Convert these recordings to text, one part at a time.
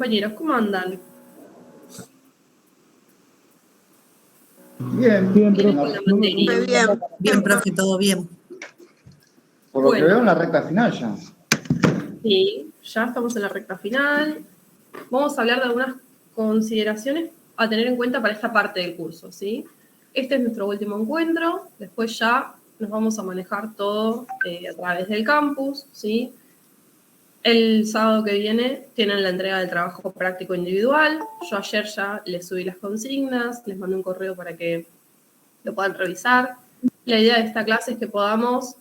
compañeros? ¿Cómo andan? Bien, Bien con la materia. Muy bien, bien, profe, todo bien. Por lo que Bueno. veo en la recta final ya. Sí, ya estamos en la recta final. Vamos a hablar de algunas consideraciones a tener en cuenta para esta parte del curso, ¿sí? Este es nuestro último encuentro, después ya nos vamos a manejar todo a través del campus, ¿sí? El sábado que viene tienen la entrega del trabajo práctico individual. Yo ayer ya les subí las consignas, les mandé un correo para que lo puedan revisar. La idea de esta clase es que podamos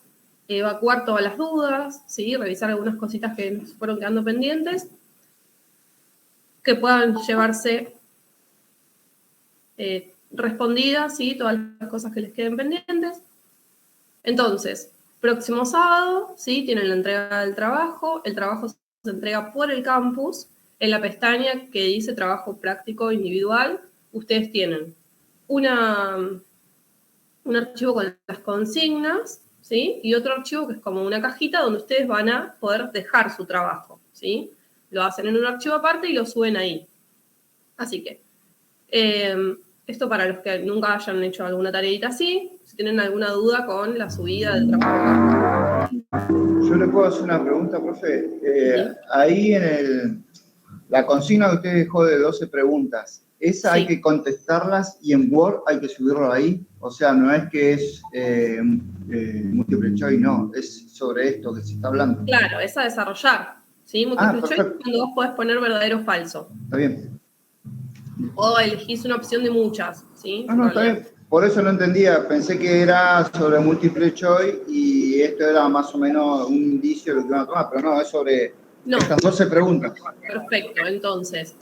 evacuar todas las dudas, ¿sí? Revisar algunas cositas que nos fueron quedando pendientes, que puedan llevarse respondidas, ¿sí? Todas las cosas que les queden pendientes. Entonces, próximo sábado, ¿sí? Tienen la entrega del trabajo. El trabajo se entrega por el campus. En la pestaña que dice trabajo práctico individual, ustedes tienen un archivo con las consignas, ¿sí? Y otro archivo que es como una cajita donde ustedes van a poder dejar su trabajo, ¿sí? Lo hacen en un archivo aparte y lo suben ahí. Así que, esto para los que nunca hayan hecho alguna tareita así, si tienen alguna duda con la subida del trabajo. Yo le puedo hacer una pregunta, profe. ¿Sí? Ahí en la consigna que usted dejó de 12 preguntas, ¿esa Sí. hay que contestarlas y en Word hay que subirlo ahí? O sea, no es que es múltiple choice, no, es sobre esto que se está hablando. Claro, es a desarrollar, ¿sí? Múltiple choice Perfecto. cuando vos podés poner verdadero o falso. Está bien. O elegís una opción de muchas, ¿sí? No, está bien. Por eso no entendía. Pensé que era sobre múltiple choice y esto era más o menos un indicio de lo que iban a tomar, pero no, es sobre estas 12 preguntas. Perfecto, entonces,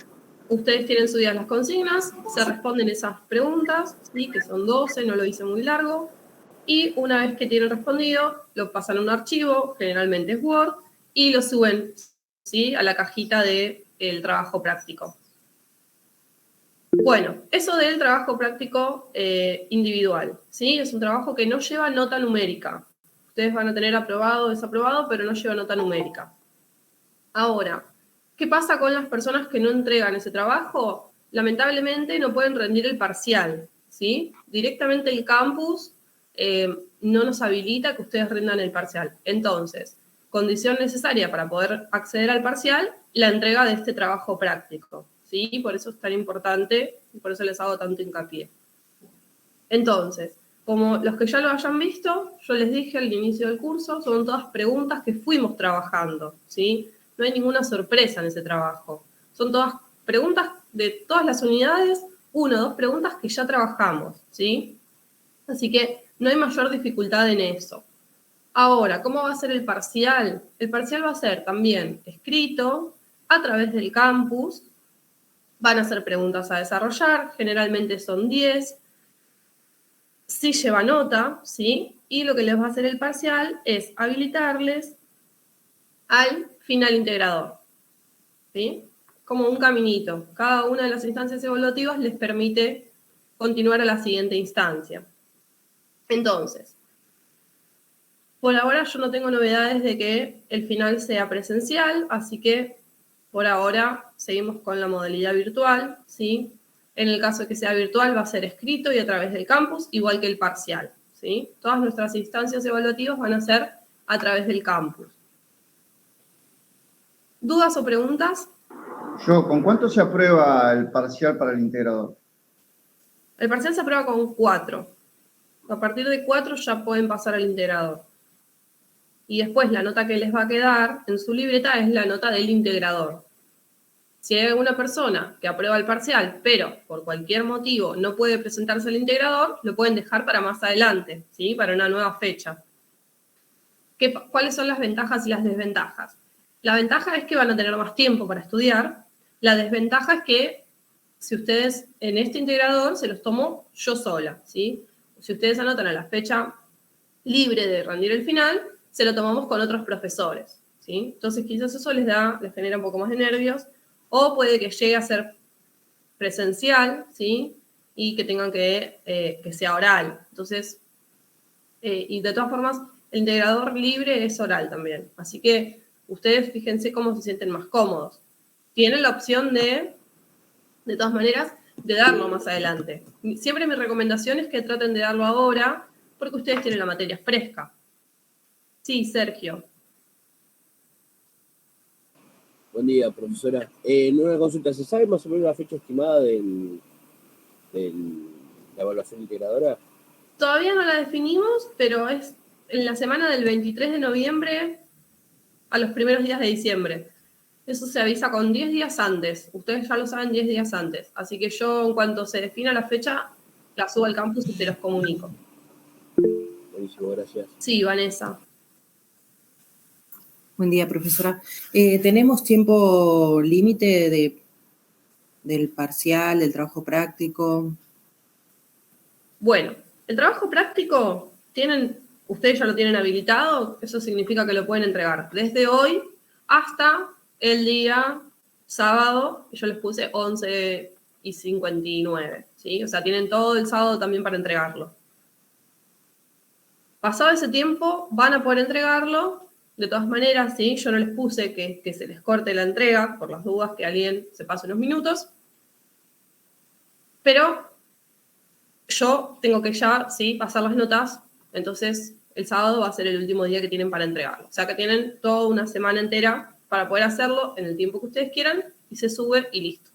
ustedes tienen subidas las consignas, se responden esas preguntas, ¿sí? Que son 12, no lo hice muy largo, y una vez que tienen respondido, lo pasan a un archivo, generalmente es Word, y lo suben, ¿sí? A la cajita del trabajo práctico. Bueno, eso del trabajo práctico individual, ¿sí? Es un trabajo que no lleva nota numérica. Ustedes van a tener aprobado o desaprobado, pero no lleva nota numérica. Ahora, ¿qué pasa con las personas que no entregan ese trabajo? Lamentablemente no pueden rendir el parcial, ¿sí? Directamente el campus no nos habilita que ustedes rindan el parcial. Entonces, condición necesaria para poder acceder al parcial, la entrega de este trabajo práctico, ¿sí? Por eso es tan importante y por eso les hago tanto hincapié. Entonces, como los que ya lo hayan visto, yo les dije al inicio del curso, son todas preguntas que fuimos trabajando, ¿sí? No hay ninguna sorpresa en ese trabajo. Son todas preguntas de todas las unidades, 1 o 2 preguntas que ya trabajamos, ¿sí? Así que no hay mayor dificultad en eso. Ahora, ¿cómo va a ser el parcial? El parcial va a ser también escrito a través del campus. Van a ser preguntas a desarrollar, generalmente son 10. Sí lleva nota, ¿sí? Y lo que les va a hacer el parcial es habilitarles al final integrador, ¿sí? Como un caminito. Cada una de las instancias evaluativas les permite continuar a la siguiente instancia. Entonces, por ahora yo no tengo novedades de que el final sea presencial, así que por ahora seguimos con la modalidad virtual, ¿sí? En el caso de que sea virtual va a ser escrito y a través del campus, igual que el parcial, ¿sí? Todas nuestras instancias evaluativas van a ser a través del campus. ¿Dudas o preguntas? ¿Con cuánto se aprueba el parcial para el integrador? El parcial se aprueba con 4. A partir de 4 ya pueden pasar al integrador. Y después la nota que les va a quedar en su libreta es la nota del integrador. Si hay alguna persona que aprueba el parcial, pero por cualquier motivo no puede presentarse al integrador, lo pueden dejar para más adelante, ¿sí? Para una nueva fecha. ¿Cuáles son las ventajas y las desventajas? La ventaja es que van a tener más tiempo para estudiar. La desventaja es que si ustedes en este integrador se los tomo yo sola, ¿sí? Si ustedes anotan a la fecha libre de rendir el final, se lo tomamos con otros profesores, ¿sí? Entonces quizás eso les genera un poco más de nervios, o puede que llegue a ser presencial, ¿sí? Y que tengan que sea oral. Entonces, y de todas formas, el integrador libre es oral también. Así que ustedes fíjense cómo se sienten más cómodos. tienen la opción de todas maneras, de darlo más adelante. Siempre mi recomendación es que traten de darlo ahora, porque ustedes tienen la materia fresca. Sí, Sergio. Buen día, profesora. En una consulta, ¿se sabe más o menos la fecha estimada de la evaluación integradora? Todavía no la definimos, pero es en la semana del 23 de noviembre a los primeros días de diciembre. Eso se avisa con 10 días antes. Ustedes ya lo saben 10 días antes. Así que yo, en cuanto se defina la fecha, la subo al campus y se los comunico. Buenísimo, gracias. Sí, Vanessa. Buen día, profesora. ¿Tenemos tiempo límite del parcial, del trabajo práctico? Bueno, el trabajo práctico, ustedes ya lo tienen habilitado, eso significa que lo pueden entregar desde hoy hasta el día sábado, que yo les puse 11:59, ¿sí? O sea, tienen todo el sábado también para entregarlo. Pasado ese tiempo, van a poder entregarlo, de todas maneras, ¿sí? Yo no les puse que se les corte la entrega, por las dudas que alguien se pase unos minutos, pero yo tengo que ya, ¿sí?, pasar las notas, entonces el sábado va a ser el último día que tienen para entregarlo. O sea que tienen toda una semana entera para poder hacerlo en el tiempo que ustedes quieran y se sube y listo.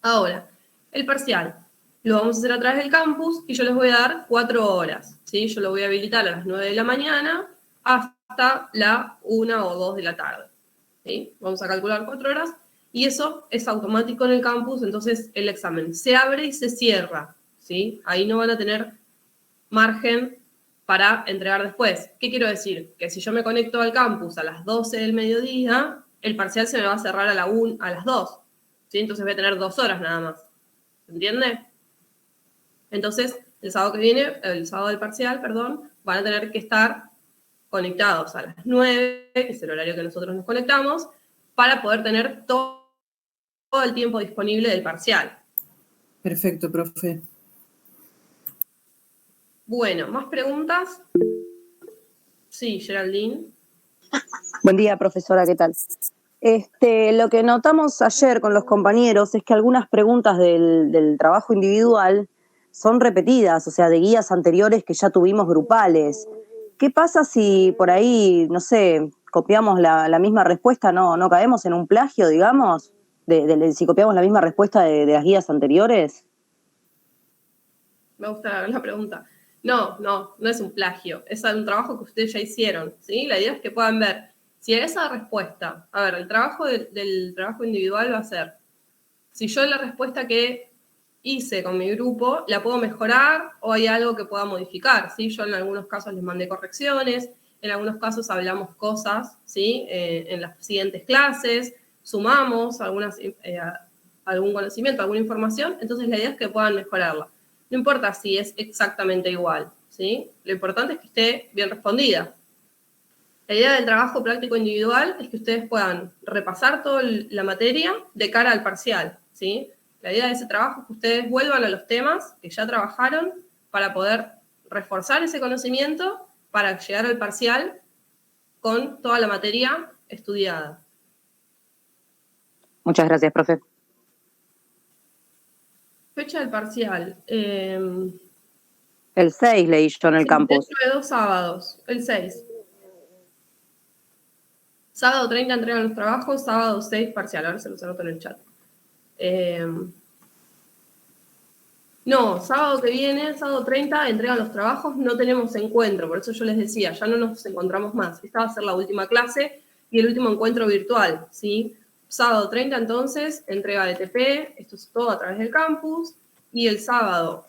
Ahora, el parcial lo vamos a hacer a través del campus y yo les voy a dar 4 horas, ¿sí? Yo lo voy a habilitar a las 9 de la mañana hasta la 1 o 2 de la tarde, ¿sí? Vamos a calcular 4 horas y eso es automático en el campus, entonces el examen se abre y se cierra, ¿sí? Ahí no van a tener margen para entregar después. ¿Qué quiero decir? Que si yo me conecto al campus a las 12 del mediodía, el parcial se me va a cerrar a las 2, ¿sí? Entonces voy a tener 2 horas nada más. ¿Se entiende? Entonces, el sábado del parcial, van a tener que estar conectados a las 9, que es el horario que nosotros nos conectamos, para poder tener todo el tiempo disponible del parcial. Perfecto, profe. Bueno, ¿más preguntas? Sí, Geraldine. Buen día, profesora, ¿qué tal? Lo que notamos ayer con los compañeros es que algunas preguntas del trabajo individual son repetidas, o sea, de guías anteriores que ya tuvimos grupales. ¿Qué pasa si por ahí, no sé, copiamos la misma respuesta, no caemos en un plagio, digamos, si copiamos la misma respuesta de las guías anteriores? Me gusta la pregunta. No es un plagio, es un trabajo que ustedes ya hicieron, ¿sí? La idea es que puedan ver si esa respuesta, a ver, el trabajo del trabajo individual va a ser, si yo la respuesta que hice con mi grupo la puedo mejorar o hay algo que pueda modificar, ¿sí? Yo en algunos casos les mandé correcciones, en algunos casos hablamos cosas, ¿sí? En las siguientes clases, sumamos algún conocimiento, alguna información, entonces la idea es que puedan mejorarla. No importa si es exactamente igual, ¿sí? Lo importante es que esté bien respondida. La idea del trabajo práctico individual es que ustedes puedan repasar toda la materia de cara al parcial, ¿sí? La idea de ese trabajo es que ustedes vuelvan a los temas que ya trabajaron para poder reforzar ese conocimiento para llegar al parcial con toda la materia estudiada. Muchas gracias, profe. Fecha del parcial. El 6 leí yo en el campus. Dentro de 2 sábados, el 6. Sábado 30 entregan los trabajos, sábado 6 parcial. Ahora se los anoto en el chat. No, sábado que viene, sábado 30, entregan los trabajos, no tenemos encuentro, por eso yo les decía, ya no nos encontramos más. Esta va a ser la última clase y el último encuentro virtual, ¿sí? Sábado 30, entonces, entrega de TP, esto es todo a través del campus, y el sábado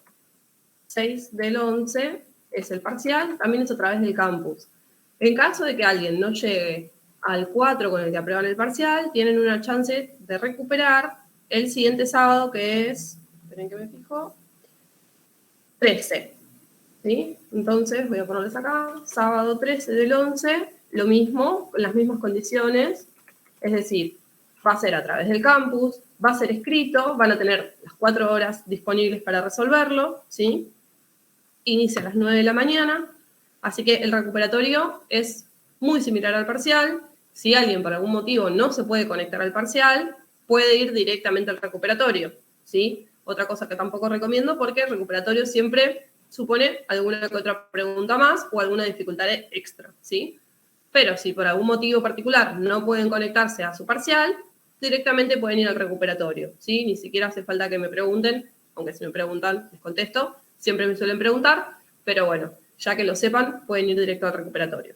6 del 11 es el parcial, también es a través del campus. En caso de que alguien no llegue al 4 con el que aprueban el parcial, tienen una chance de recuperar el siguiente sábado, que es, esperen que me fijo, 13, ¿sí? Entonces, voy a ponerles acá, sábado 13 del 11, lo mismo, con las mismas condiciones, es decir, va a ser a través del campus, va a ser escrito, van a tener las 4 horas disponibles para resolverlo, ¿sí? Inicia a las 9 de la mañana, así que el recuperatorio es muy similar al parcial. Si alguien por algún motivo no se puede conectar al parcial, puede ir directamente al recuperatorio, ¿sí? Otra cosa que tampoco recomiendo porque el recuperatorio siempre supone alguna que otra pregunta más o alguna dificultad extra, ¿sí? Pero si por algún motivo particular no pueden conectarse a su parcial, directamente pueden ir al recuperatorio, ¿sí? Ni siquiera hace falta que me pregunten, aunque si me preguntan, les contesto, siempre me suelen preguntar, pero bueno, ya que lo sepan, pueden ir directo al recuperatorio.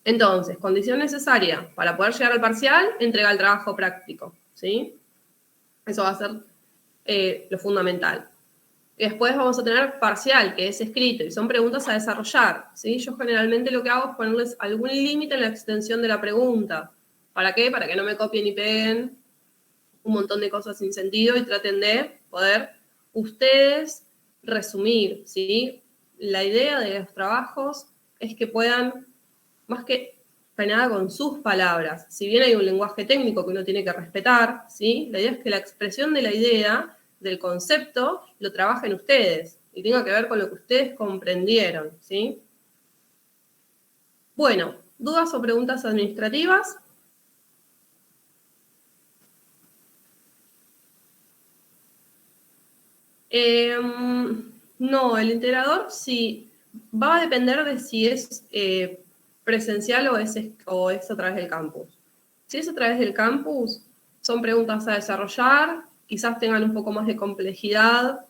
Entonces, condición necesaria para poder llegar al parcial, entrega el trabajo práctico, ¿sí? Eso va a ser lo fundamental. Después vamos a tener parcial, que es escrito, y son preguntas a desarrollar, ¿sí? Yo generalmente lo que hago es ponerles algún límite en la extensión de la pregunta. ¿Para qué? Para que no me copien y peguen un montón de cosas sin sentido y traten de poder ustedes resumir, ¿sí? La idea de los trabajos es que puedan, más que nada con sus palabras, si bien hay un lenguaje técnico que uno tiene que respetar, ¿sí? La idea es que la expresión de la idea, del concepto, lo trabajen ustedes y tenga que ver con lo que ustedes comprendieron, ¿sí? Bueno, ¿dudas o preguntas administrativas? No, el integrador sí va a depender de si es presencial o es a través del campus. Si es a través del campus, son preguntas a desarrollar, quizás tengan un poco más de complejidad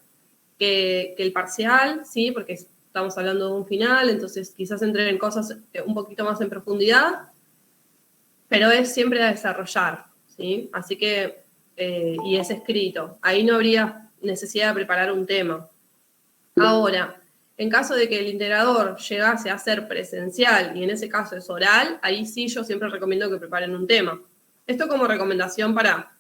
que el parcial, ¿sí? Porque estamos hablando de un final, entonces quizás entren en cosas un poquito más en profundidad, pero es siempre a desarrollar, ¿sí? Así que, y es escrito. Ahí no habría necesidad de preparar un tema. Ahora, en caso de que el integrador llegase a ser presencial y en ese caso es oral, ahí sí yo siempre recomiendo que preparen un tema. Esto como recomendación para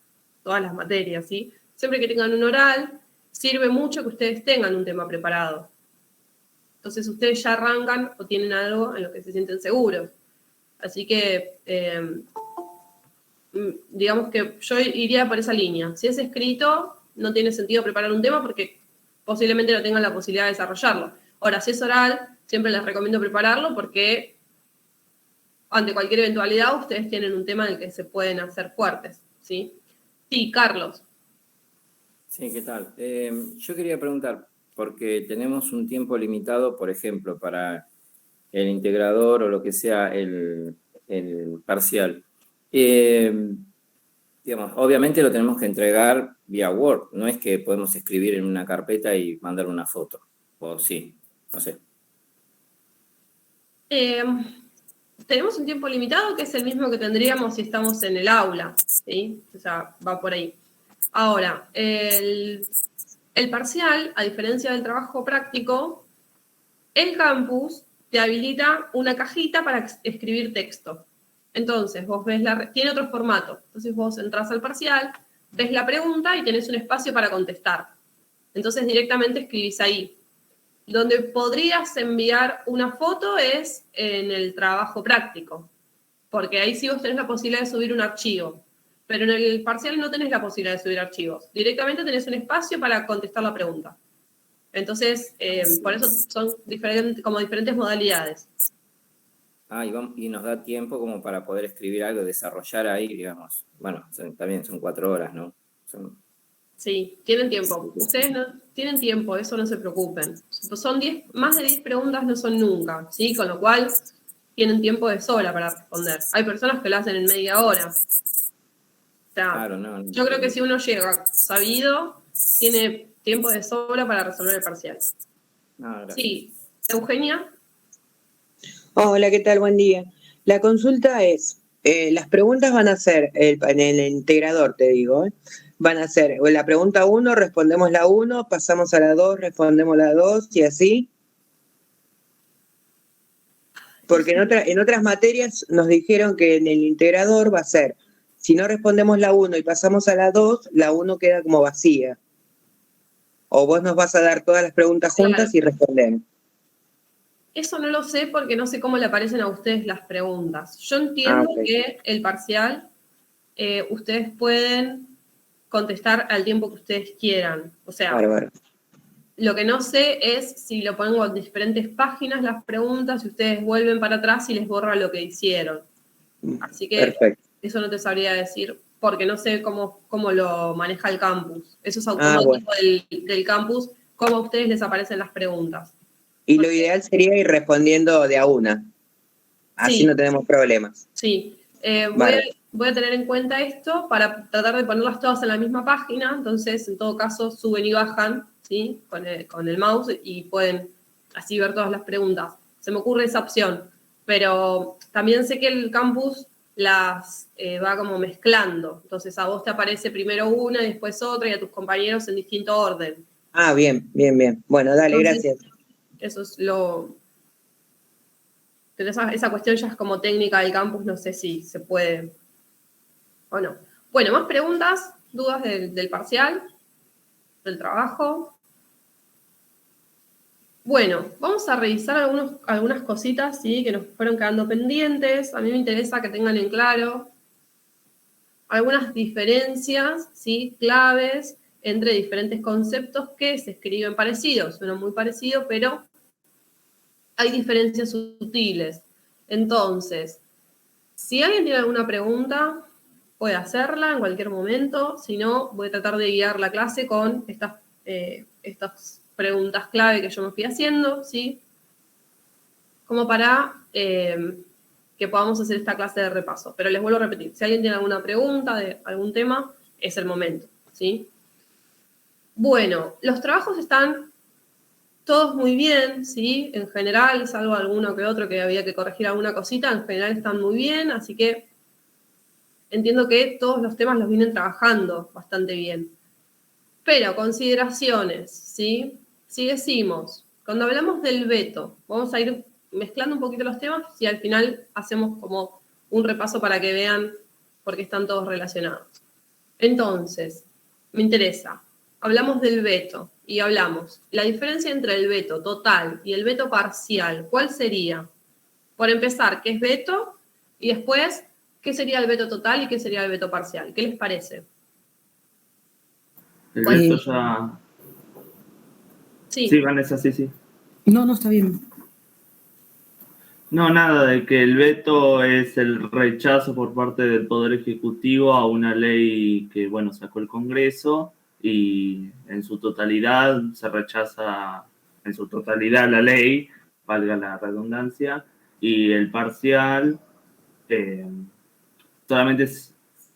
todas las materias, ¿sí? Siempre que tengan un oral, sirve mucho que ustedes tengan un tema preparado. Entonces ustedes ya arrancan o tienen algo en lo que se sienten seguros. Así que, digamos que yo iría por esa línea. Si es escrito, no tiene sentido preparar un tema porque posiblemente no tengan la posibilidad de desarrollarlo. Ahora, si es oral, siempre les recomiendo prepararlo porque ante cualquier eventualidad ustedes tienen un tema en el que se pueden hacer fuertes, ¿sí? Sí, Carlos. Sí, ¿qué tal? Yo quería preguntar, porque tenemos un tiempo limitado, por ejemplo, para el integrador o lo que sea el parcial. Digamos, obviamente lo tenemos que entregar vía Word, no es que podemos escribir en una carpeta y mandar una foto, o sí, no sé. Tenemos un tiempo limitado que es el mismo que tendríamos si estamos en el aula, ¿sí? O sea, va por ahí. Ahora, el parcial, a diferencia del trabajo práctico, el campus te habilita una cajita para escribir texto. Entonces, vos ves tiene otro formato. Entonces vos entras al parcial, ves la pregunta y tenés un espacio para contestar. Entonces directamente escribís ahí. Donde podrías enviar una foto es en el trabajo práctico, porque ahí sí vos tenés la posibilidad de subir un archivo. Pero en el parcial no tenés la posibilidad de subir archivos. Directamente tenés un espacio para contestar la pregunta. Entonces, por eso son diferentes modalidades. Y nos da tiempo como para poder escribir algo, desarrollar ahí, digamos. Bueno, también son 4 horas, ¿no? Sí, tienen tiempo. Ustedes no tienen tiempo, eso no se preocupen. Son más de 10 preguntas no son nunca, ¿sí? Con lo cual tienen tiempo de sobra para responder. Hay personas que lo hacen en media hora. O sea, claro, no, yo creo que si uno llega sabido, tiene tiempo de sobra para resolver el parcial. Sí, Eugenia. Hola, ¿qué tal? Buen día. La consulta es, las preguntas van a ser, en el integrador te digo, van a ser la pregunta 1, respondemos la 1, pasamos a la 2, respondemos la 2 y así. Porque en otras materias nos dijeron que en el integrador va a ser, si no respondemos la 1 y pasamos a la 2, la 1 queda como vacía. O vos nos vas a dar todas las preguntas juntas y respondemos. Eso no lo sé porque no sé cómo le aparecen a ustedes las preguntas. Yo entiendo que el parcial ustedes pueden contestar al tiempo que ustedes quieran. O sea, lo que no sé es si lo pongo en diferentes páginas las preguntas, si ustedes vuelven para atrás y les borra lo que hicieron. Así que eso no te sabría decir porque no sé cómo lo maneja el campus. Eso es automático del campus, cómo a ustedes les aparecen las preguntas. Y lo ideal sería ir respondiendo de a una. Así Sí. no tenemos problemas. Sí. Vale. Voy a tener en cuenta esto para tratar de ponerlas todas en la misma página. Entonces, en todo caso, suben y bajan, ¿sí? Con el mouse y pueden así ver todas las preguntas. Se me ocurre esa opción. Pero también sé que el campus las va como mezclando. Entonces, a vos te aparece primero una y después otra y a tus compañeros en distinto orden. Ah, bien. Bueno, dale, Entonces, gracias. eso es lo... Pero esa cuestión ya es como técnica del campus, no sé si se puede o no. Bueno, más preguntas, dudas del parcial, del trabajo. Bueno, vamos a revisar algunas cositas, ¿sí? Que nos fueron quedando pendientes. A mí me interesa que tengan en claro algunas diferencias, ¿sí? Claves entre diferentes conceptos que se escriben parecidos. Suenan muy parecidos, pero hay diferencias sutiles. Entonces, si alguien tiene alguna pregunta, puede hacerla en cualquier momento. Si no, voy a tratar de guiar la clase con estas preguntas clave que yo me fui haciendo, ¿sí? Como para que podamos hacer esta clase de repaso. Pero les vuelvo a repetir, si alguien tiene alguna pregunta de algún tema, es el momento, ¿sí? Bueno, los trabajos están todos muy bien, ¿sí? En general, salvo alguno que otro que había que corregir alguna cosita, en general están muy bien, así que entiendo que todos los temas los vienen trabajando bastante bien. Pero, consideraciones, ¿sí? Si decimos, cuando hablamos del veto, vamos a ir mezclando un poquito los temas y al final hacemos como un repaso para que vean por qué están todos relacionados. Entonces, me interesa, hablamos del veto y hablamos, la diferencia entre el veto total y el veto parcial, ¿cuál sería? Por empezar, ¿qué es veto? Y después, ¿qué sería el veto total y qué sería el veto parcial? ¿Qué les parece? El ¿Cuál? veto ya... Sí. Sí, Vanessa, sí. No, está bien. No, nada, de que el veto es el rechazo por parte del Poder Ejecutivo a una ley que, bueno, sacó el Congreso y en su totalidad se rechaza, en su totalidad la ley, valga la redundancia, y el parcial solamente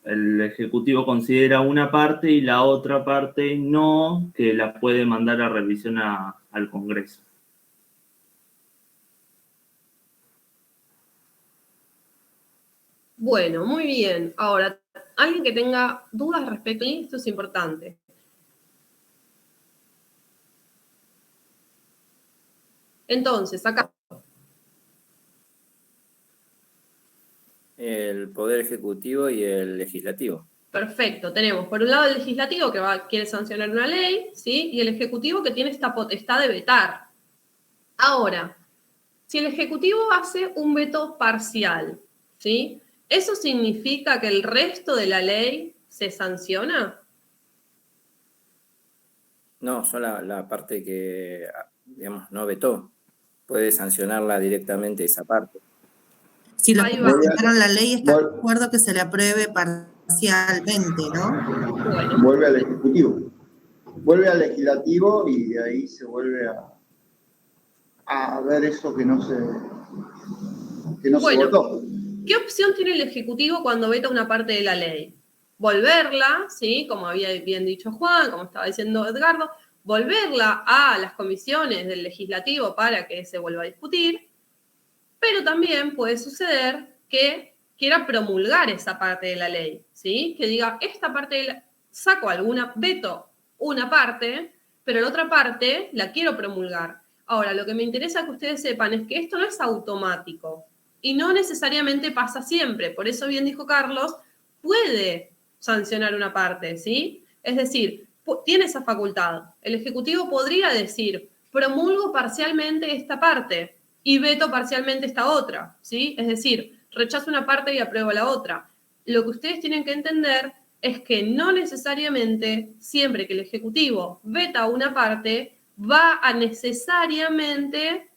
el Ejecutivo considera una parte y la otra parte no, que la puede mandar a revisión al Congreso. Bueno, muy bien. Ahora, alguien que tenga dudas respecto a esto es importante. Entonces, acá. El Poder Ejecutivo y el Legislativo. Perfecto, tenemos por un lado el legislativo que quiere sancionar una ley, ¿sí? Y el ejecutivo que tiene esta potestad de vetar. Ahora, si el ejecutivo hace un veto parcial, ¿sí? ¿Eso significa que el resto de la ley se sanciona? No, solo la parte que, digamos, no vetó. Puede sancionarla directamente esa parte. Si los Ahí que va. presentaron la ley están de acuerdo que se le apruebe parcialmente, ¿no? Bueno. Vuelve al Ejecutivo. Vuelve al Legislativo y de ahí se vuelve a ver eso que no se votó. ¿Qué opción tiene el Ejecutivo cuando veta una parte de la ley? Volverla, ¿sí? Como había bien dicho Juan, como estaba diciendo Edgardo, volverla a las comisiones del Legislativo para que se vuelva a discutir, pero también puede suceder que quiera promulgar esa parte de la ley, ¿sí? Que diga, esta parte de la... saco veto una parte, pero la otra parte la quiero promulgar. Ahora, lo que me interesa que ustedes sepan es que esto no es automático y no necesariamente pasa siempre. Por eso bien dijo Carlos, puede sancionar una parte, ¿sí? Es decir, tiene esa facultad. El Ejecutivo podría decir, promulgo parcialmente esta parte y veto parcialmente esta otra, ¿sí? Es decir, rechazo una parte y apruebo la otra. Lo que ustedes tienen que entender es que no necesariamente, siempre que el Ejecutivo veta una parte, va a necesariamente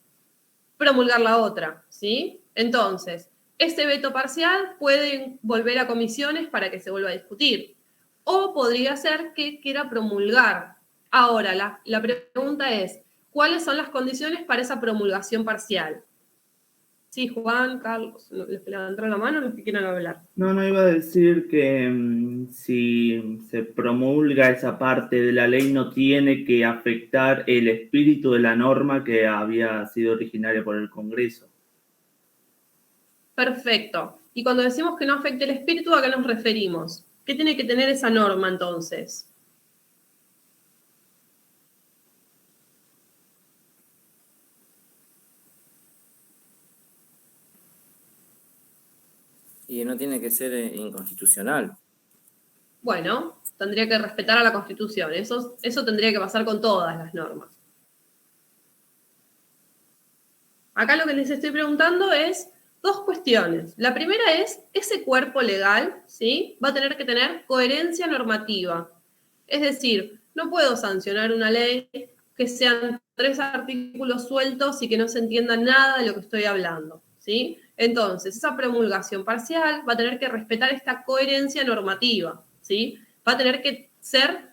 promulgar la otra, ¿sí? Entonces, ese veto parcial puede volver a comisiones para que se vuelva a discutir. O podría ser que quiera promulgar. Ahora, la pregunta es, ¿cuáles son las condiciones para esa promulgación parcial? Sí, Juan, Carlos, les levantaron la mano los que quieran hablar. No, iba a decir que si se promulga esa parte de la ley no tiene que afectar el espíritu de la norma que había sido originaria por el Congreso. Perfecto. Y cuando decimos que no afecte el espíritu, ¿a qué nos referimos? ¿Qué tiene que tener esa norma entonces? Y no tiene que ser inconstitucional. Bueno, tendría que respetar a la Constitución. Eso tendría que pasar con todas las normas. Acá lo que les estoy preguntando es dos cuestiones. La primera es, ese cuerpo legal, ¿sí?, va a tener que tener coherencia normativa. Es decir, no puedo sancionar una ley que sean 3 artículos sueltos y que no se entienda nada de lo que estoy hablando, ¿sí? Entonces, esa promulgación parcial va a tener que respetar esta coherencia normativa, ¿sí? Va a tener que ser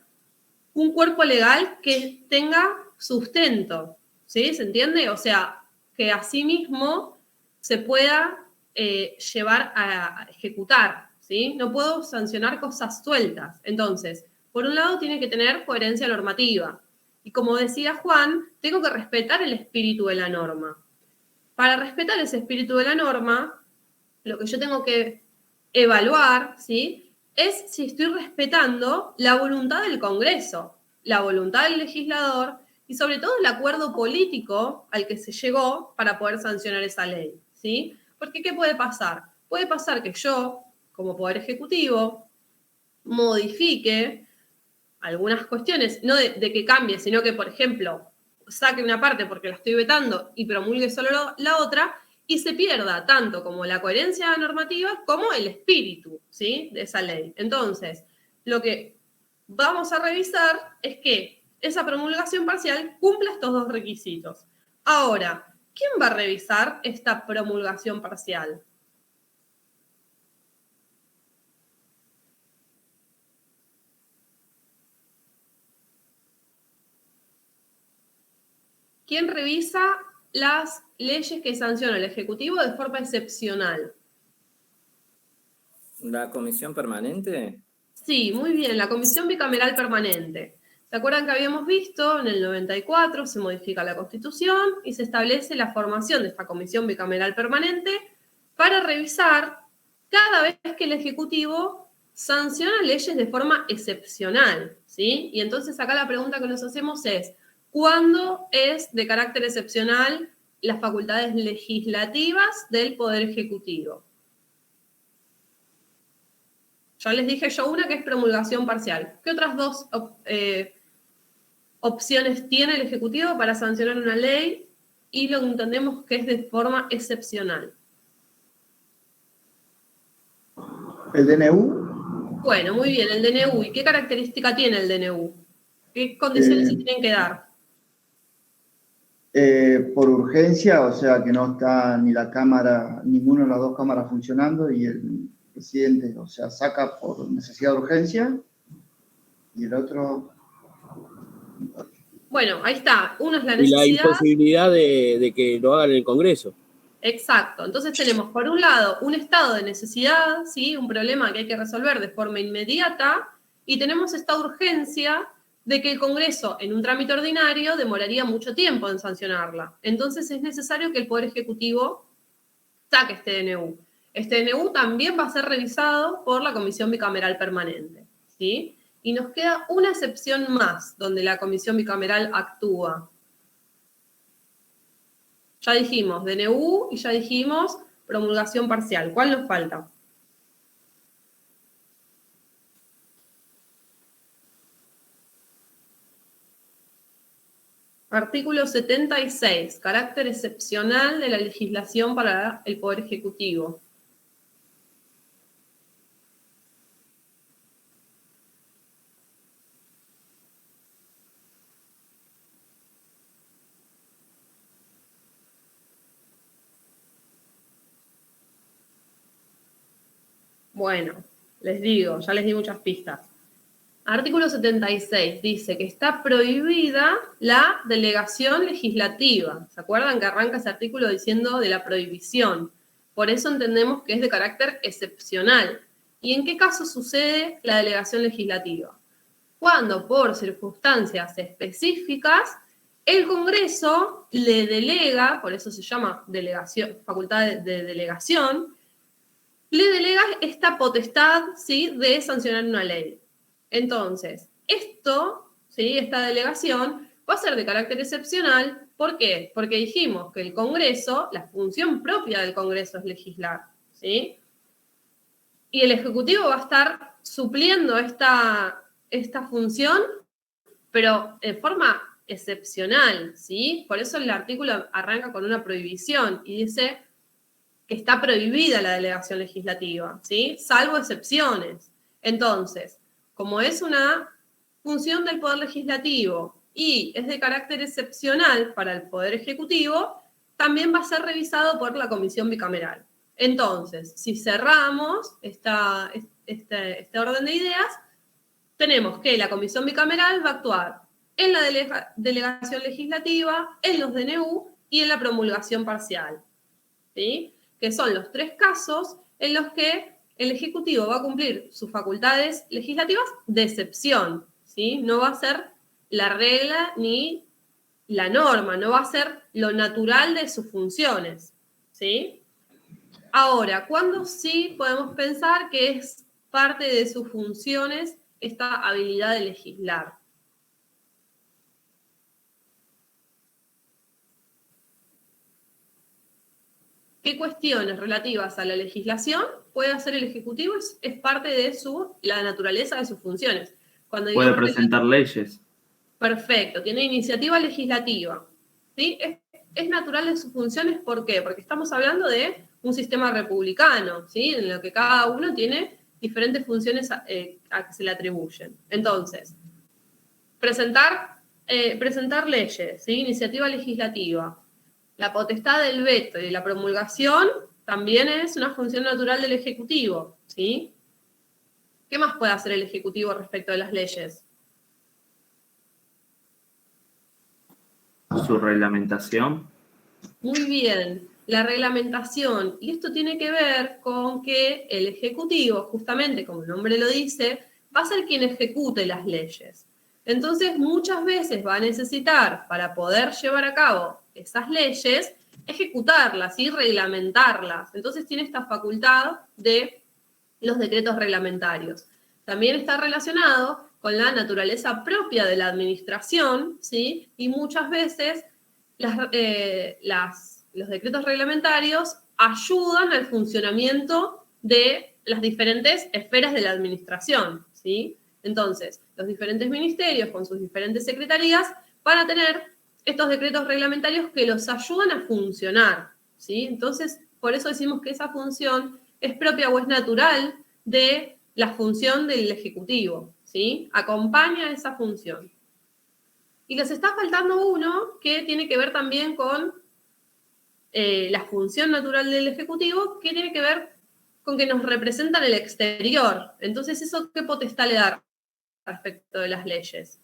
un cuerpo legal que tenga sustento, ¿sí? ¿Se entiende? O sea, que asimismo se pueda llevar a ejecutar, ¿sí? No puedo sancionar cosas sueltas. Entonces, por un lado tiene que tener coherencia normativa. Y como decía Juan, tengo que respetar el espíritu de la norma. Para respetar ese espíritu de la norma, lo que yo tengo que evaluar, ¿sí?, es si estoy respetando la voluntad del Congreso, la voluntad del legislador y sobre todo el acuerdo político al que se llegó para poder sancionar esa ley, ¿sí? Porque ¿qué puede pasar? Puede pasar que yo, como Poder Ejecutivo, modifique algunas cuestiones, no de que cambie, sino que, por ejemplo, saque una parte porque la estoy vetando y promulgue solo la otra, y se pierda tanto como la coherencia normativa como el espíritu, ¿sí?, de esa ley. Entonces, lo que vamos a revisar es que esa promulgación parcial cumpla estos dos requisitos. Ahora, ¿quién va a revisar esta promulgación parcial? ¿Quién revisa las leyes que sanciona el Ejecutivo de forma excepcional? ¿La comisión permanente? Sí, muy bien, la Comisión Bicameral Permanente. ¿Se acuerdan que habíamos visto en el 94 se modifica la Constitución y se establece la formación de esta Comisión Bicameral Permanente para revisar cada vez que el Ejecutivo sanciona leyes de forma excepcional, ¿sí? Y entonces acá la pregunta que nos hacemos es, ¿cuándo es de carácter excepcional las facultades legislativas del Poder Ejecutivo? Ya les dije yo una que es promulgación parcial. ¿Qué otras dos opciones tiene el Ejecutivo para sancionar una ley y lo entendemos que es de forma excepcional? ¿El DNU? Bueno, muy bien, el DNU. ¿Y qué característica tiene el DNU? ¿Qué condiciones se tienen que dar? Por urgencia, o sea que no está ni la cámara, ninguna de las dos cámaras funcionando y el presidente, o sea, saca por necesidad de urgencia y el otro... Bueno, ahí está. Uno es la Y la necesidad. imposibilidad de que lo hagan en el Congreso. Exacto. Entonces tenemos, por un lado, un estado de necesidad, ¿sí?, un problema que hay que resolver de forma inmediata, y tenemos esta urgencia de que el Congreso, en un trámite ordinario, demoraría mucho tiempo en sancionarla. Entonces es necesario que el Poder Ejecutivo saque este DNU. Este DNU también va a ser revisado por la Comisión Bicameral Permanente, ¿sí? Y nos queda una excepción más donde la Comisión Bicameral actúa. Ya dijimos DNU y ya dijimos promulgación parcial. ¿Cuál nos falta? Artículo 76, carácter excepcional de la legislación para el Poder Ejecutivo. Bueno, les digo, ya les di muchas pistas. Artículo 76 dice que está prohibida la delegación legislativa. ¿Se acuerdan que arranca ese artículo diciendo de la prohibición? Por eso entendemos que es de carácter excepcional. ¿Y en qué caso sucede la delegación legislativa? Cuando por circunstancias específicas el Congreso le delega, por eso se llama delegación, facultad de delegación, le delega esta potestad, ¿sí?, de sancionar una ley. Entonces, esto, ¿sí?, esta delegación va a ser de carácter excepcional. ¿Por qué? Porque dijimos que el Congreso, la función propia del Congreso es legislar, ¿sí? Y el Ejecutivo va a estar supliendo esta función, pero en forma excepcional, ¿sí? Por eso el artículo arranca con una prohibición y dice que está prohibida la delegación legislativa, ¿sí? Salvo excepciones. Entonces, como es una función del Poder Legislativo y es de carácter excepcional para el Poder Ejecutivo, también va a ser revisado por la Comisión Bicameral. Entonces, si cerramos este orden de ideas, tenemos que la Comisión Bicameral va a actuar en la delegación legislativa, en los DNU y en la promulgación parcial, ¿sí?, que son los 3 casos en los que el Ejecutivo va a cumplir sus facultades legislativas de excepción, ¿sí? No va a ser la regla ni la norma, no va a ser lo natural de sus funciones, ¿sí? Ahora, ¿cuándo sí podemos pensar que es parte de sus funciones esta habilidad de legislar? ¿Qué cuestiones relativas a la legislación puede hacer el Ejecutivo? Es parte de la naturaleza de sus funciones. Cuando Puede presentar leyes. Perfecto, tiene iniciativa legislativa, ¿sí? Es natural de sus funciones, ¿por qué? Porque estamos hablando de un sistema republicano, ¿sí?, en lo que cada uno tiene diferentes funciones a que se le atribuyen. Entonces, presentar leyes, ¿sí?, iniciativa legislativa. La potestad del veto y la promulgación también es una función natural del Ejecutivo, ¿sí? ¿Qué más puede hacer el Ejecutivo respecto de las leyes? Su reglamentación. Muy bien, la reglamentación. Y esto tiene que ver con que el Ejecutivo, justamente como el nombre lo dice, va a ser quien ejecute las leyes. Entonces, muchas veces va a necesitar, para poder llevar a cabo esas leyes, ejecutarlas y reglamentarlas. Entonces tiene esta facultad de los decretos reglamentarios. También está relacionado con la naturaleza propia de la administración, ¿sí? Y muchas veces los decretos reglamentarios ayudan al funcionamiento de las diferentes esferas de la administración, ¿sí? Entonces, los diferentes ministerios con sus diferentes secretarías van a tener estos decretos reglamentarios que los ayudan a funcionar, ¿sí? Entonces, por eso decimos que esa función es propia o es natural de la función del Ejecutivo, ¿sí? Acompaña esa función. Y les está faltando uno que tiene que ver también con la función natural del Ejecutivo, que tiene que ver con que nos representan el exterior. Entonces, ¿eso qué potestad le da respecto de las leyes?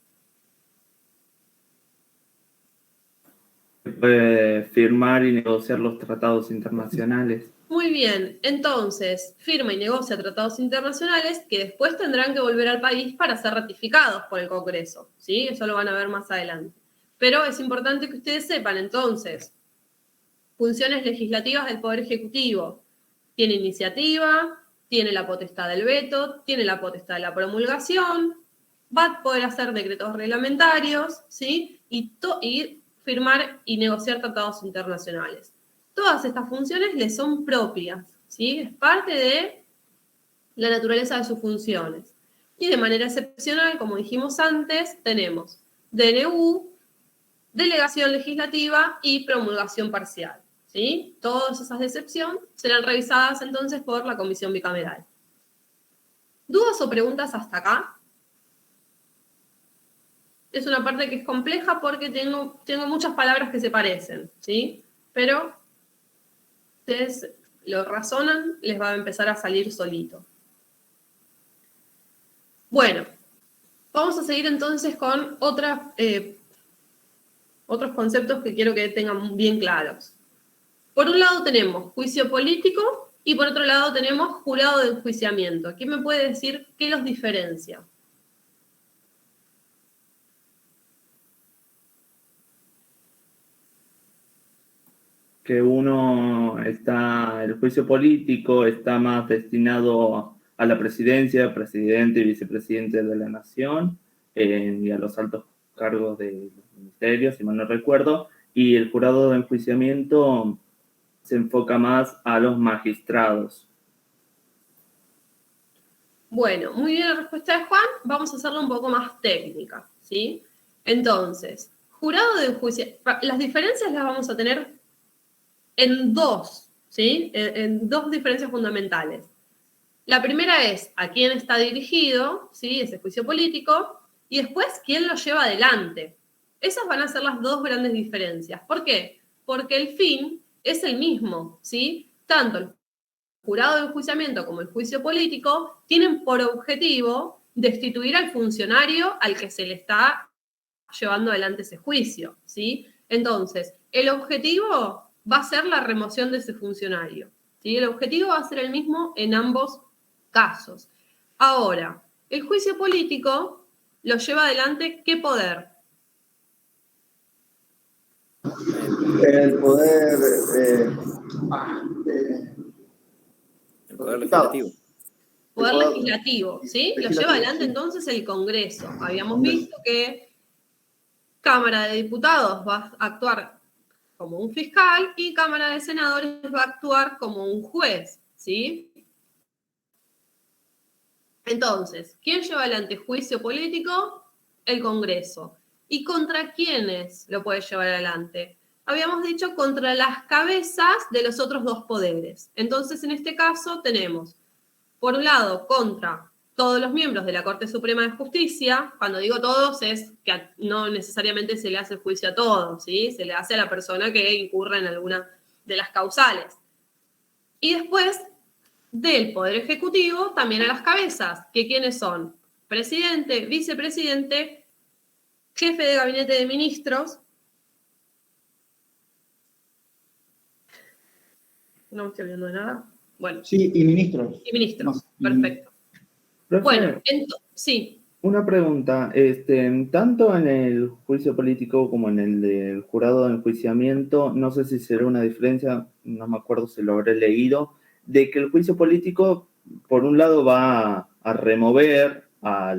Puede firmar y negociar los tratados internacionales. Muy bien, entonces firma y negocia tratados internacionales que después tendrán que volver al país para ser ratificados por el Congreso, ¿sí? Eso lo van a ver más adelante. Pero es importante que ustedes sepan, entonces, funciones legislativas del Poder Ejecutivo. Tiene iniciativa, tiene la potestad del veto, tiene la potestad de la promulgación, va a poder hacer decretos reglamentarios, ¿sí? Y firmar y negociar tratados internacionales. Todas estas funciones le son propias, ¿sí? Es parte de la naturaleza de sus funciones. Y de manera excepcional, como dijimos antes, tenemos DNU, delegación legislativa y promulgación parcial, ¿sí? Todas esas de excepción serán revisadas entonces por la Comisión Bicameral. ¿Dudas o preguntas hasta acá? Es una parte que es compleja porque tengo muchas palabras que se parecen, ¿sí? Pero ustedes lo razonan, les va a empezar a salir solito. Bueno, vamos a seguir entonces con otros conceptos que quiero que tengan bien claros. Por un lado tenemos juicio político y por otro lado tenemos jurado de enjuiciamiento. ¿Quién me puede decir qué los diferencia? Que el juicio político está más destinado a la presidencia, presidente y vicepresidente de la nación, y a los altos cargos de los ministerios, si mal no recuerdo, y el jurado de enjuiciamiento se enfoca más a los magistrados. Bueno, muy bien la respuesta de Juan. Vamos a hacerla un poco más técnica, ¿sí? Entonces, jurado de enjuiciamiento, las diferencias las vamos a tener en dos, ¿sí? En dos diferencias fundamentales. La primera es a quién está dirigido, ¿sí? Ese juicio político, y después quién lo lleva adelante. Esas van a ser las dos grandes diferencias. ¿Por qué? Porque el fin es el mismo, ¿sí? Tanto el jurado de enjuiciamiento como el juicio político tienen por objetivo destituir al funcionario al que se le está llevando adelante ese juicio, ¿sí? Entonces, el objetivo va a ser la remoción de ese funcionario, ¿sí? El objetivo va a ser el mismo en ambos casos. Ahora, el juicio político lo lleva adelante ¿qué poder? El poder... El poder legislativo. Poder legislativo, ¿sí? Lo lleva adelante entonces el Congreso. Habíamos visto que Cámara de Diputados va a actuar como un fiscal y Cámara de Senadores va a actuar como un juez, ¿sí? Entonces, ¿quién lleva adelante juicio político? El Congreso. ¿Y contra quiénes lo puede llevar adelante? Habíamos dicho contra las cabezas de los otros dos poderes. Entonces, en este caso tenemos, por un lado, contra todos los miembros de la Corte Suprema de Justicia. Cuando digo todos es que no necesariamente se le hace el juicio a todos, ¿sí? Se le hace a la persona que incurra en alguna de las causales. Y después, del Poder Ejecutivo, también a las cabezas, que ¿quiénes son? Presidente, vicepresidente, jefe de gabinete de ministros. No me estoy olvidando de nada. Bueno. Sí, y ministros. Y ministros, perfecto. Profe, Bueno, sí. Una pregunta, tanto en el juicio político como en el del jurado de enjuiciamiento, no sé si será una diferencia, no me acuerdo si lo habré leído, de que el juicio político, por un lado, va a remover a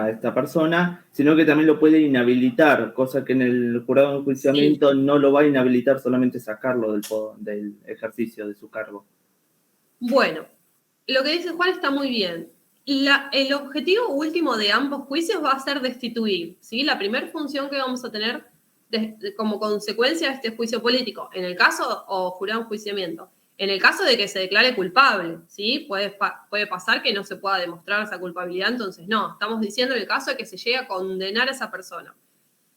esta persona, sino que también lo puede inhabilitar, cosa que en el jurado de enjuiciamiento no lo va a inhabilitar, solamente sacarlo del ejercicio de su cargo. Bueno, lo que dice Juan está muy bien. El objetivo último de ambos juicios va a ser destituir, ¿sí? La primera función que vamos a tener como consecuencia de este juicio político, en el caso, o jurado de enjuiciamiento, en el caso de que se declare culpable, ¿sí? Puede pasar que no se pueda demostrar esa culpabilidad, entonces no, estamos diciendo en el caso de que se llegue a condenar a esa persona.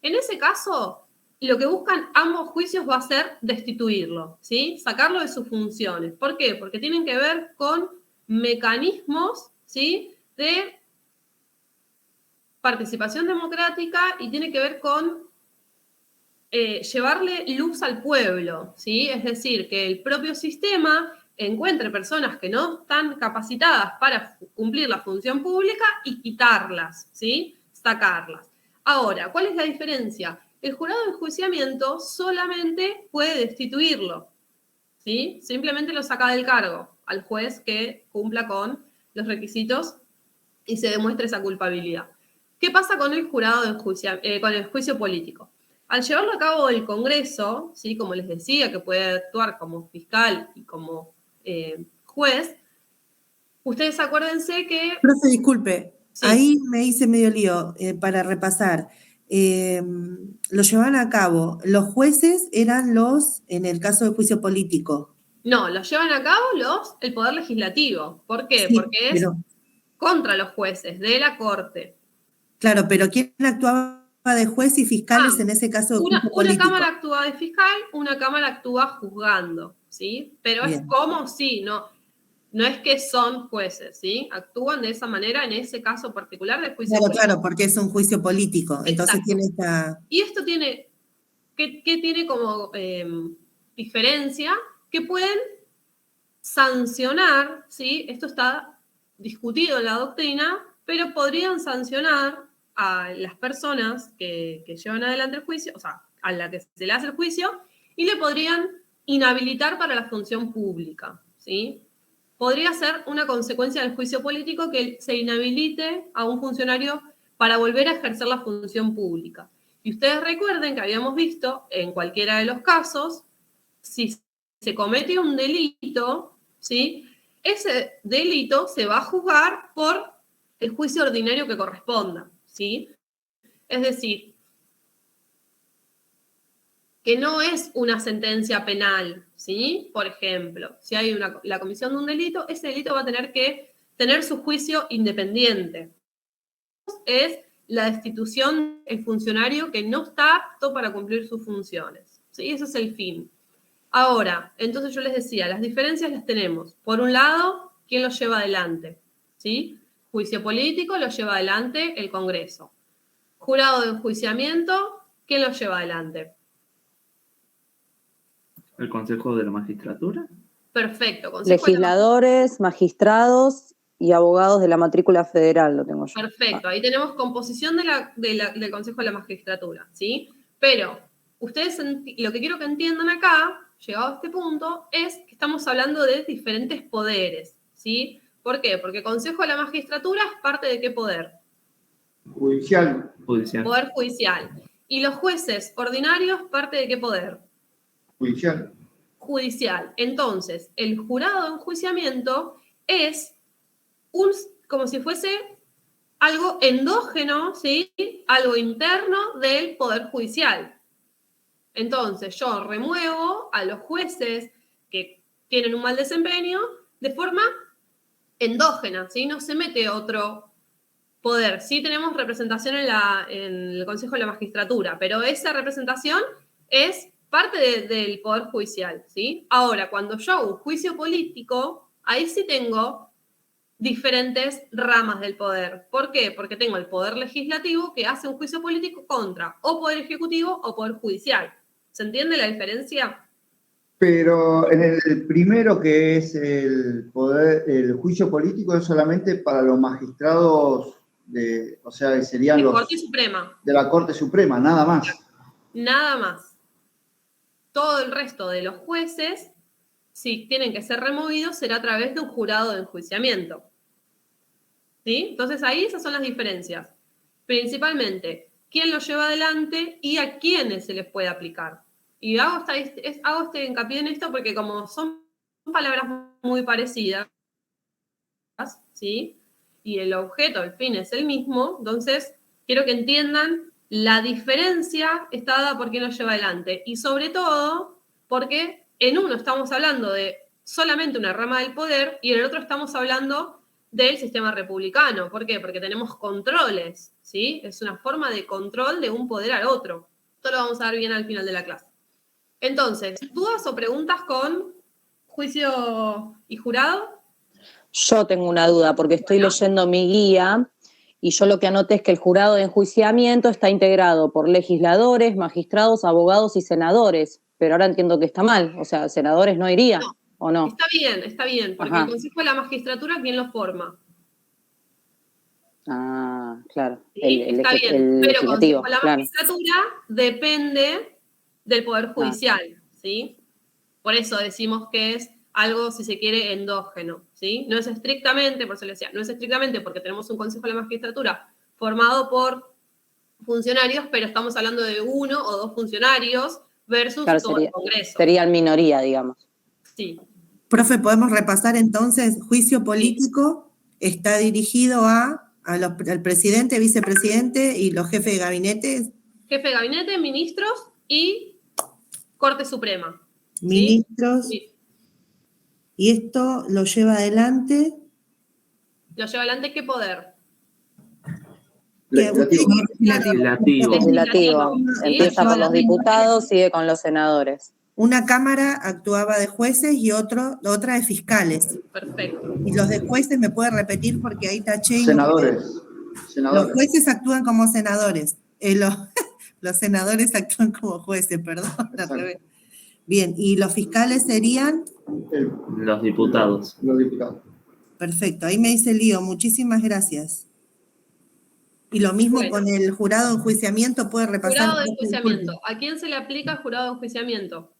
En ese caso, lo que buscan ambos juicios va a ser destituirlo, ¿sí? Sacarlo de sus funciones. ¿Por qué? Porque tienen que ver con mecanismos, ¿sí? De participación democrática y tiene que ver con llevarle luz al pueblo, ¿sí? Es decir, que el propio sistema encuentre personas que no están capacitadas para cumplir la función pública y quitarlas, ¿sí? Sacarlas. Ahora, ¿cuál es la diferencia? El jurado de enjuiciamiento solamente puede destituirlo, ¿sí? Simplemente lo saca del cargo al juez que cumpla con los requisitos y se demuestre esa culpabilidad. ¿Qué pasa con el jurado de con el juicio político? Al llevarlo a cabo el Congreso, ¿sí? Como les decía, que puede actuar como fiscal y como juez, ustedes acuérdense que... Profe, disculpe, Sí. ahí me hice medio lío para repasar. Lo llevaban a cabo, los jueces eran en el caso de juicio político. No, lo llevan a cabo el Poder Legislativo. ¿Por qué? Sí, Porque es contra los jueces de la Corte. Claro, pero ¿quién actuaba de juez y fiscales en ese caso de juicio político? Una cámara actúa de fiscal, una cámara actúa juzgando, ¿sí? Pero bien. Es como si, no No es que son jueces, ¿sí? Actúan de esa manera en ese caso particular del juicio Claro, político. claro, porque es un juicio político. Entonces Exacto. tiene esta... Y esto tiene, ¿qué tiene como diferencia? Que pueden sancionar, ¿sí? Esto está discutido en la doctrina, pero podrían sancionar a las personas que llevan adelante el juicio, o sea, a la que se le hace el juicio, y le podrían inhabilitar para la función pública, ¿sí? Podría ser una consecuencia del juicio político que se inhabilite a un funcionario para volver a ejercer la función pública. Y ustedes recuerden que habíamos visto, en cualquiera de los casos, si se comete un delito, ¿sí? Ese delito se va a juzgar por el juicio ordinario que corresponda, ¿sí? Es decir, que no es una sentencia penal, ¿sí? Por ejemplo, si hay la comisión de un delito, ese delito va a tener que tener su juicio independiente. Es la destitución del funcionario que no está apto para cumplir sus funciones, ¿sí? Ese es el fin. Ahora, entonces yo les decía, las diferencias las tenemos. Por un lado, ¿quién lo lleva adelante? ¿Sí? Juicio político lo lleva adelante el Congreso. Jurado de enjuiciamiento, ¿quién lo lleva adelante? ¿El Consejo de la Magistratura? Perfecto. Legisladores, magistrados y abogados de la matrícula federal, lo tengo yo. Perfecto. Ahí tenemos composición del Consejo de la Magistratura, ¿sí? Pero ustedes, lo que quiero que entiendan acá, llegado a este punto, es que estamos hablando de diferentes poderes, ¿sí? ¿Por qué? Porque el Consejo de la Magistratura es parte de ¿qué poder? Judicial. Poder judicial. ¿Y los jueces ordinarios parte de qué poder? Judicial. Judicial. Entonces, el jurado de enjuiciamiento es como si fuese algo endógeno, ¿sí? Algo interno del Poder Judicial. Entonces, yo remuevo a los jueces que tienen un mal desempeño de forma endógena, ¿sí? No se mete otro poder. Sí tenemos representación en el Consejo de la Magistratura, pero esa representación es parte del Poder Judicial, ¿sí? Ahora, cuando yo hago un juicio político, ahí sí tengo diferentes ramas del poder. ¿Por qué? Porque tengo el Poder Legislativo que hace un juicio político contra o Poder Ejecutivo o Poder Judicial. ¿Se entiende la diferencia? Pero en el primero, que es el juicio político, es solamente para los magistrados o sea, serían los Corte Suprema. De la Corte Suprema, nada más. Nada más. Todo el resto de los jueces, si tienen que ser removidos, será a través de un jurado de enjuiciamiento. ¿Sí? Entonces ahí esas son las diferencias. Principalmente, quién lo lleva adelante y a quiénes se les puede aplicar. Y hago este hincapié en esto porque como son palabras muy parecidas, ¿sí? Y el objeto, el fin es el mismo, entonces quiero que entiendan la diferencia está dada por quién lo lleva adelante. Y sobre todo, porque en uno estamos hablando de solamente una rama del poder y en el otro estamos hablando del sistema republicano. ¿Por qué? Porque tenemos controles, ¿sí? Es una forma de control de un poder al otro. Esto lo vamos a ver bien al final de la clase. Entonces, ¿dudas o preguntas con juicio y jurado? Yo tengo una duda porque estoy leyendo mi guía y yo lo que anoté es que el jurado de enjuiciamiento está integrado por legisladores, magistrados, abogados y senadores, pero ahora entiendo que está mal, o sea, senadores no irían, no, ¿o no? Está bien, porque el Consejo de la Magistratura, ¿quién lo forma? Ah, claro. ¿Sí? Está bien, pero el Consejo de la claro. Magistratura depende del Poder Judicial, ¿sí? Por eso decimos que es algo, si se quiere, endógeno, ¿sí? No es estrictamente, por eso le decía, no es estrictamente porque tenemos un Consejo de la Magistratura formado por funcionarios, pero estamos hablando de 1 o 2 funcionarios versus todo el Congreso. Serían minoría, digamos. Sí. Profe, ¿podemos repasar entonces? Juicio político está dirigido al presidente, vicepresidente y los jefes de gabinete. Jefe de gabinete, ministros y Corte Suprema. Ministros. ¿Sí? ¿Y esto lo lleva adelante? ¿Lo lleva adelante qué poder? Legislativo. Empieza con los diputados, sigue con los senadores. Una cámara actuaba de jueces y otra de fiscales. Perfecto. Y los de jueces, ¿me puede repetir? Porque ahí taché. Senadores. Los jueces actúan como senadores. Los senadores actúan como jueces, perdón. Al revés. Bien, ¿y los fiscales serían? Los diputados. Los diputados. Perfecto, ahí me dice Lío, muchísimas gracias. Y lo mismo con el jurado de enjuiciamiento, ¿puede repasar? Jurado de enjuiciamiento. ¿A quién se le aplica el jurado de enjuiciamiento?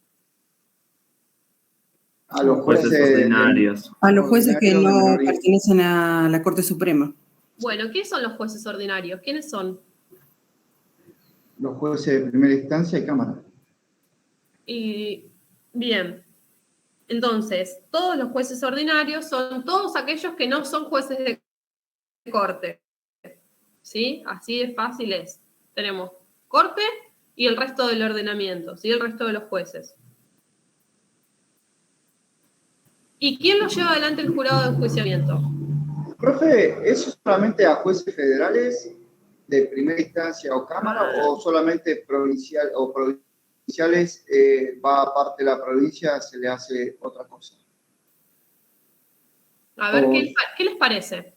A los jueces ordinarios. A los jueces que no pertenecen a la Corte Suprema. Bueno, ¿qué son los jueces ordinarios? ¿Quiénes son? Los jueces de primera instancia y cámara. Y bien, entonces, todos los jueces ordinarios son todos aquellos que no son jueces de corte. ¿Sí? Así de fácil es. Tenemos corte y el resto del ordenamiento, ¿sí? El resto de los jueces. ¿Y quién lo lleva adelante el jurado de enjuiciamiento? Profe, ¿eso solamente a jueces federales de primera instancia o cámara o solamente provinciales va aparte de la provincia, se le hace otra cosa? A ver, ¿qué les parece?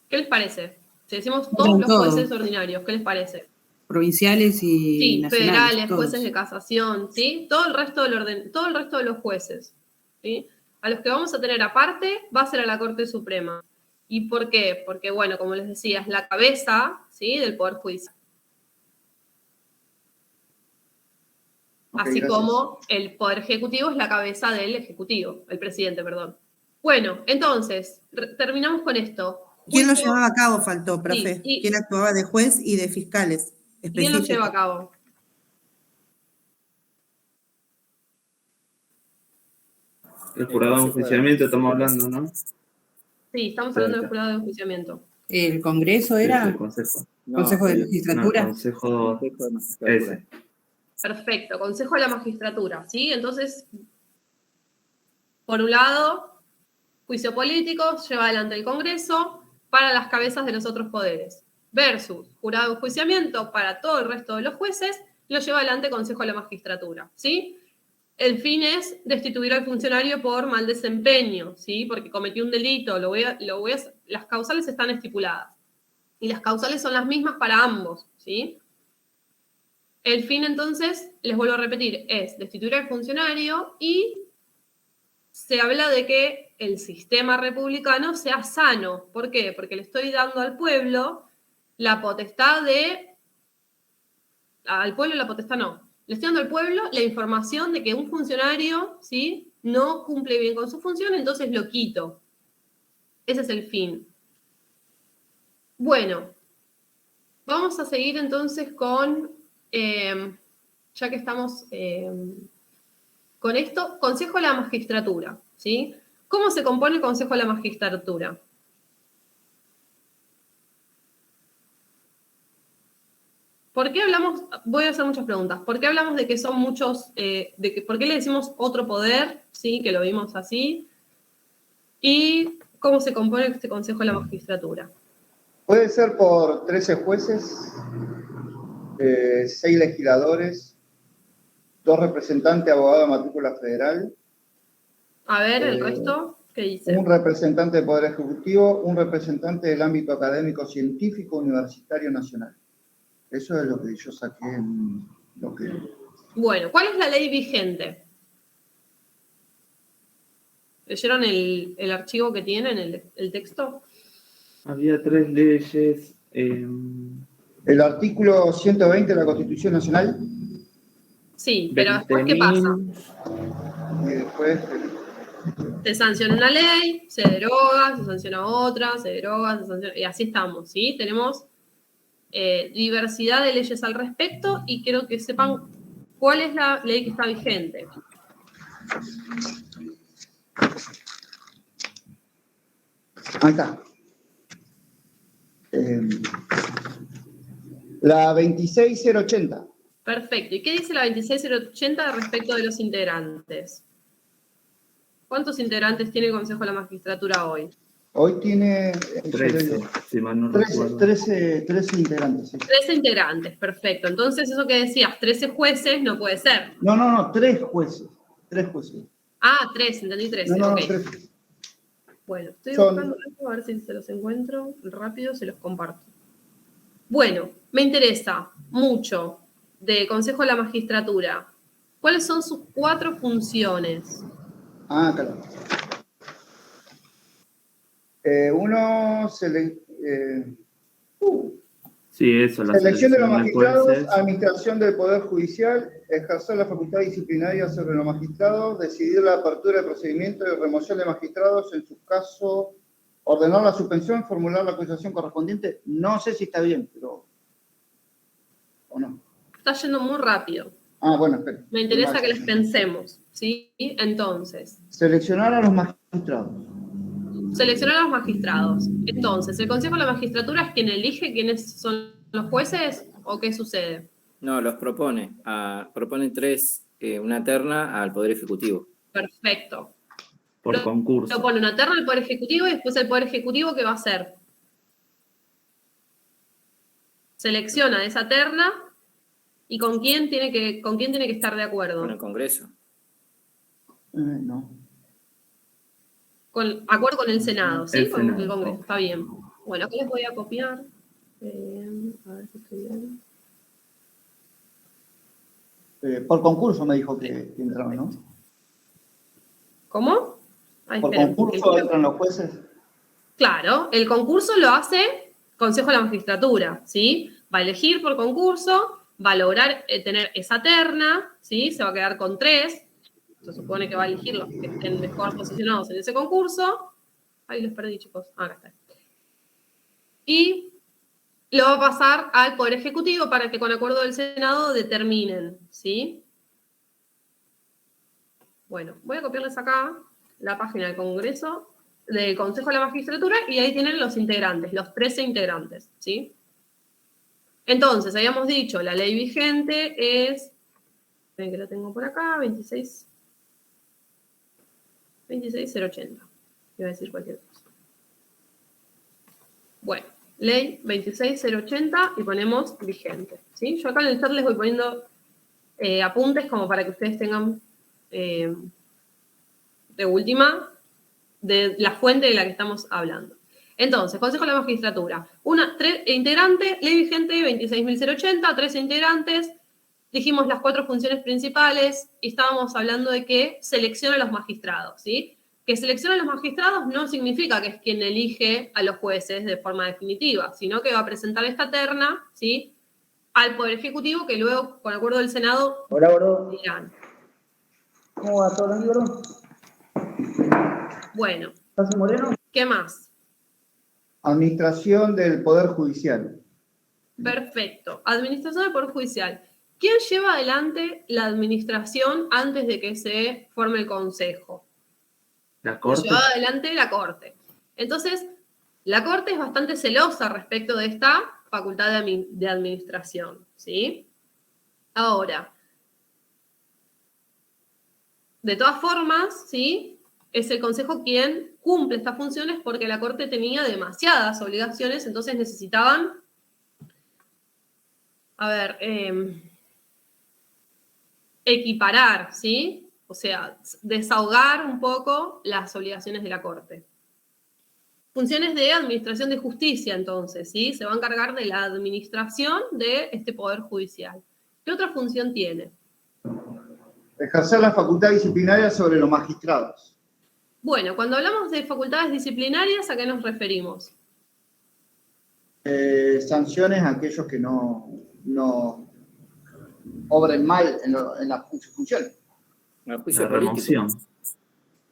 ¿Qué les parece? Si decimos todos los jueces ordinarios, ¿qué les parece? Provinciales y sí, nacionales. Federales, todos. Jueces de casación, ¿sí? Todo el resto de los jueces, ¿sí? A los que vamos a tener aparte va a ser a la Corte Suprema. ¿Y por qué? Porque, bueno, como les decía, es la cabeza, ¿sí? Del Poder Judicial. Okay, así gracias. como el Poder Ejecutivo es la cabeza del Ejecutivo, el presidente, perdón. Bueno, entonces, terminamos con esto. ¿Quién lo llevaba a cabo, faltó, profe? Sí, ¿Quién actuaba de juez y de fiscales? ¿Quién lo lleva a cabo? El jurado de enjuiciamiento estamos hablando, ¿no? Sí, estamos hablando del jurado de enjuiciamiento. ¿El Congreso era? Sí, el Consejo. ¿Consejo de Magistratura? No, Consejo de Magistratura. Ese. Perfecto, Consejo de la Magistratura, ¿sí? Entonces, por un lado, juicio político lleva adelante el Congreso para las cabezas de los otros poderes, versus jurado de enjuiciamiento para todo el resto de los jueces, lo lleva adelante Consejo de la Magistratura, ¿sí? El fin es destituir al funcionario por mal desempeño, ¿sí? Porque cometió un delito, las causales están estipuladas. Y las causales son las mismas para ambos, ¿sí? El fin, entonces, les vuelvo a repetir, es destituir al funcionario y se habla de que el sistema republicano sea sano. ¿Por qué? Porque le estoy dando al pueblo la potestad de... Al pueblo la potestad no. Le estoy dando al pueblo la información de que un funcionario, ¿sí?, no cumple bien con su función, entonces lo quito. Ese es el fin. Bueno, vamos a seguir entonces con, ya que estamos con esto, Consejo de la Magistratura, ¿sí? ¿Cómo se compone el Consejo de la Magistratura? ¿Por qué hablamos, voy a hacer muchas preguntas, ¿por qué hablamos de que son muchos, por qué le decimos otro poder, sí, que lo vimos así? ¿Y cómo se compone este Consejo de la Magistratura? Puede ser por 13 jueces, 6 legisladores, 2 representantes abogados de matrícula federal. A ver, el resto, ¿qué dice? Un representante del Poder Ejecutivo, un representante del ámbito académico, científico, universitario, nacional. Eso es lo que yo saqué en lo que... Bueno, ¿cuál es la ley vigente? ¿Leyeron el archivo que tienen, el texto? Había 3 leyes. El artículo 120 de la Constitución Nacional. Sí, pero después, ¿qué pasa? Y después... Se sanciona una ley, se deroga, se sanciona otra, se deroga, se sanciona... Y así estamos, ¿sí? Tenemos diversidad de leyes al respecto y quiero que sepan cuál es la ley que está vigente. Ahí está. La 26080. Perfecto. ¿Y qué dice la 26080 respecto de los integrantes? ¿Cuántos integrantes tiene el Consejo de la Magistratura hoy? Hoy tiene 13, si mal no recuerdo. 13 integrantes. Sí. 13 integrantes, perfecto. Entonces, eso que decías, 13 jueces, no puede ser. No, 3 jueces. 3 jueces. Ah, 3, entendí 13. No, Ok. 3. Bueno, estoy Son- buscando esto, a ver si se los encuentro rápido, se los comparto. Bueno, me interesa mucho de Consejo de la Magistratura. ¿Cuáles son sus 4 funciones? Ah, claro. Uno, Sí, eso, la selección de los magistrados, jueces. administración del Poder Judicial, ejercer la facultad disciplinaria sobre los magistrados, decidir la apertura de procedimiento y remoción de magistrados en su caso, ordenar la suspensión, formular la acusación correspondiente. No sé si está bien, pero... ¿O no? Está yendo muy rápido. Ah, bueno, espera. Me interesa que les pensemos, ¿sí? Entonces, Seleccionar a los magistrados. seleccionar a los magistrados. Entonces, ¿el Consejo de la Magistratura es quien elige quiénes son los jueces o qué sucede? No, los propone. Propone 3, una terna al Poder Ejecutivo. Perfecto. Por concurso. Lo pone una terna al Poder Ejecutivo y después el Poder Ejecutivo, ¿qué va a hacer? Selecciona esa terna y con quién tiene que estar de acuerdo. Con el Congreso. No. Acuerdo con el Senado, ¿sí? El Con Senado. el Congreso, está bien. Bueno, acá les voy a copiar. A ver si estoy bien. Por concurso me dijo que entraron, ¿no? ¿Cómo? Ay, Por esperen, concurso entran los jueces. Claro, el concurso lo hace Consejo de la Magistratura, ¿sí? Va a elegir por concurso, va a lograr tener esa terna, ¿sí? Se va a quedar con 3. Se supone que va a elegir los que estén mejor posicionados en ese concurso. Ahí los perdí, chicos. Acá está. Y lo va a pasar al Poder Ejecutivo para que con acuerdo del Senado determinen, ¿sí? Bueno, voy a copiarles acá la página del Congreso, del Consejo de la Magistratura, y ahí tienen los integrantes, los 13 integrantes, ¿sí? Entonces, habíamos dicho, la ley vigente es, ven que la tengo por acá, 26080. Iba a decir cualquier cosa. Bueno, ley 26080 y ponemos vigente, ¿sí? Yo acá en el chat les voy poniendo apuntes como para que ustedes tengan de última de la fuente de la que estamos hablando. Entonces, Consejo de la Magistratura. Integrante, ley vigente 26.080, 13 integrantes. Dijimos las 4 funciones principales y estábamos hablando de que selecciona a los magistrados, ¿sí? Que selecciona a los magistrados no significa que es quien elige a los jueces de forma definitiva, sino que va a presentar esta terna, ¿sí? Al Poder Ejecutivo, que luego, con acuerdo del Senado, dirán. ¿Cómo va todo el libro? Bueno, Moreno? ¿qué más? Administración del Poder Judicial. Perfecto. Administración del Poder Judicial. ¿Quién lleva adelante la administración antes de que se forme el Consejo? La Corte. Lo lleva adelante la Corte. Entonces, la Corte es bastante celosa respecto de esta facultad de administración, ¿sí? Ahora, de todas formas, ¿sí? Es el Consejo quien cumple estas funciones porque la Corte tenía demasiadas obligaciones, entonces necesitaban, equiparar, ¿sí? O sea, desahogar un poco las obligaciones de la Corte. Funciones de administración de justicia, entonces, ¿sí? Se va a encargar de la administración de este Poder Judicial. ¿Qué otra función tiene? Ejercer la facultad disciplinaria sobre los magistrados. Bueno, cuando hablamos de facultades disciplinarias, ¿a qué nos referimos? Sanciones a aquellos que no obren mal en sus funciones. El juicio La político. remoción.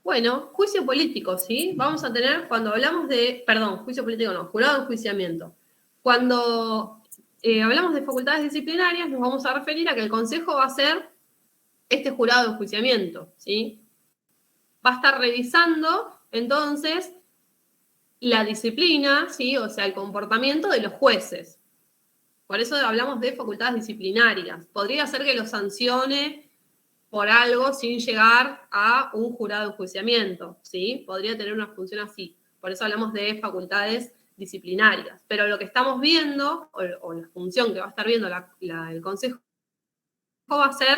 Bueno, juicio político, ¿sí? Vamos a tener, cuando hablamos de, juicio político no, jurado de enjuiciamiento. Cuando hablamos de facultades disciplinarias, nos vamos a referir a que el Consejo va a hacer este jurado de enjuiciamiento, ¿sí? Va a estar revisando, entonces, la disciplina, ¿sí? O sea, el comportamiento de los jueces. Por eso hablamos de facultades disciplinarias. Podría ser que lo sancione por algo sin llegar a un jurado de enjuiciamiento, ¿sí? Podría tener una función así. Por eso hablamos de facultades disciplinarias. Pero lo que estamos viendo, o la función que va a estar viendo el Consejo, va a ser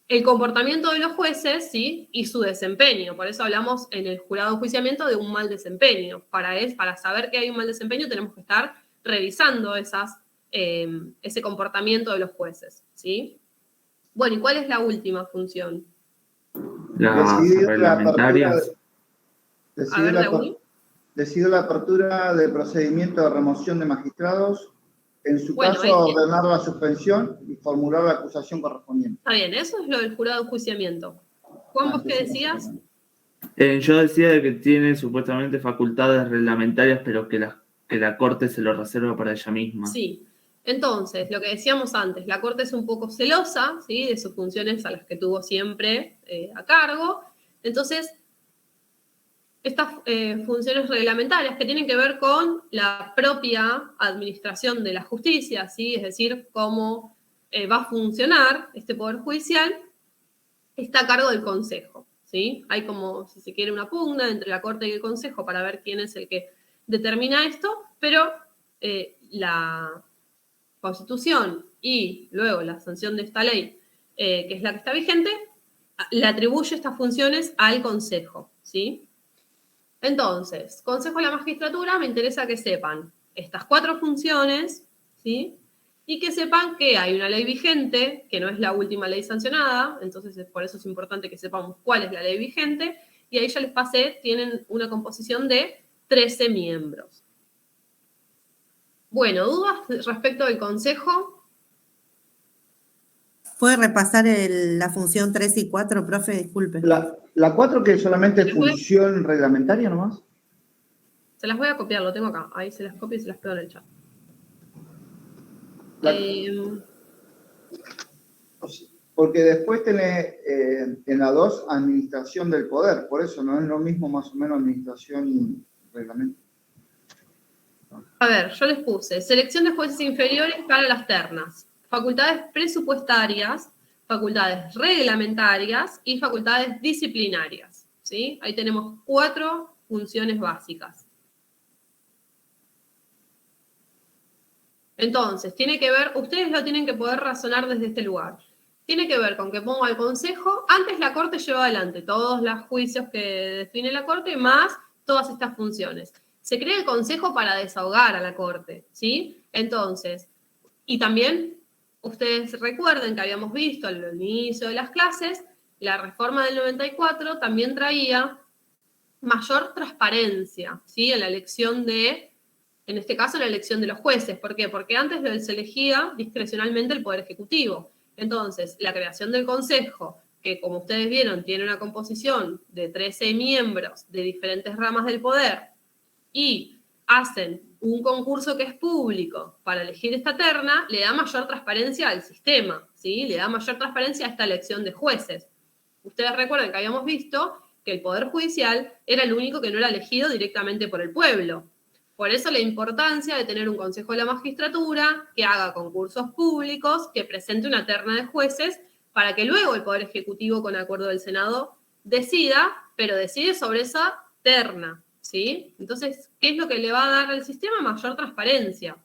el comportamiento de los jueces, ¿sí? Y su desempeño. Por eso hablamos en el jurado de enjuiciamiento de un mal desempeño. Para saber que hay un mal desempeño tenemos que estar revisando ese comportamiento de los jueces, ¿sí? Bueno, ¿y cuál es la última función? Las reglamentarias. Decidir la apertura de procedimiento de remoción de magistrados, en su caso ordenar la suspensión y formular la acusación correspondiente. Está bien, eso es lo del jurado de enjuiciamiento. Juan, ¿vos qué decías? Yo decía de que tiene supuestamente facultades reglamentarias, pero que la Corte se lo reserva para ella misma. Sí. Entonces, lo que decíamos antes, la Corte es un poco celosa, ¿sí? De sus funciones a las que tuvo siempre a cargo. Entonces, estas funciones reglamentarias que tienen que ver con la propia administración de la justicia, ¿sí? Es decir, cómo va a funcionar este Poder Judicial, está a cargo del Consejo, ¿sí? Hay como, si se quiere, una pugna entre la Corte y el Consejo para ver quién es el que determina esto, pero la Constitución y luego la sanción de esta ley, que es la que está vigente, le atribuye estas funciones al Consejo, ¿sí? Entonces, Consejo de la Magistratura, me interesa que sepan estas 4 funciones, ¿sí? Y que sepan que hay una ley vigente, que no es la última ley sancionada, entonces por eso es importante que sepamos cuál es la ley vigente, y ahí ya les pasé, tienen una composición de 13 miembros. Bueno, ¿dudas respecto del Consejo? ¿Puede repasar la función 3 y 4, profe? Disculpe. La 4 que solamente es función reglamentaria nomás. Se las voy a copiar, lo tengo acá. Ahí se las copio y se las pego en el chat. Porque después tenés en la 2 administración del poder, por eso no es lo mismo más o menos administración y reglamento. A ver, yo les puse selección de jueces inferiores para las ternas, facultades presupuestarias, facultades reglamentarias y facultades disciplinarias, ¿sí? Ahí tenemos 4 funciones básicas. Entonces, tiene que ver, ustedes lo tienen que poder razonar desde este lugar. Tiene que ver con que pongo al Consejo, antes la Corte lleva adelante todos los juicios que define la Corte, más todas estas funciones. Se crea el Consejo para desahogar a la Corte, ¿sí? Entonces, y también, ustedes recuerden que habíamos visto al inicio de las clases, la reforma del 94 también traía mayor transparencia, ¿sí? En la elección en este caso, en la elección de los jueces. ¿Por qué? Porque antes se elegía discrecionalmente el Poder Ejecutivo. Entonces, la creación del Consejo, que como ustedes vieron, tiene una composición de 13 miembros de diferentes ramas del poder, y hacen un concurso que es público para elegir esta terna, le da mayor transparencia al sistema, ¿sí? Le da mayor transparencia a esta elección de jueces. Ustedes recuerden que habíamos visto que el Poder Judicial era el único que no era elegido directamente por el pueblo. Por eso la importancia de tener un Consejo de la Magistratura que haga concursos públicos, que presente una terna de jueces, para que luego el Poder Ejecutivo, con acuerdo del Senado, decida, pero decide sobre esa terna, ¿sí? Entonces, ¿qué es lo que le va a dar al sistema? Mayor transparencia.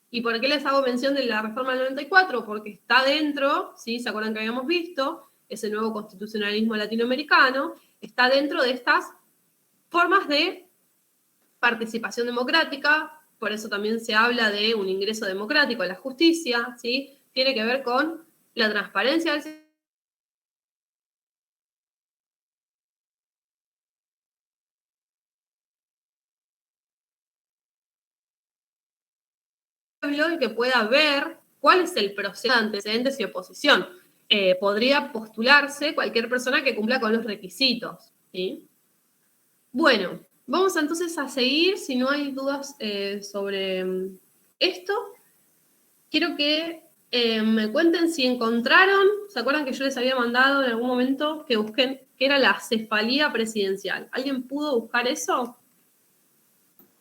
¿Y por qué les hago mención de la reforma del 94? Porque está dentro, ¿sí? ¿Se acuerdan que habíamos visto? Ese nuevo constitucionalismo latinoamericano, está dentro de estas formas de participación democrática, por eso también se habla de un ingreso democrático a la justicia, ¿sí? Tiene que ver con la transparencia del sistema, y que pueda ver cuál es el proceso de antecedentes y oposición. Podría postularse cualquier persona que cumpla con los requisitos, ¿sí? Bueno, vamos entonces a seguir, si no hay dudas sobre esto. Quiero que me cuenten si encontraron, ¿se acuerdan que yo les había mandado en algún momento que busquen qué era la cefalía presidencial? ¿Alguien pudo buscar eso?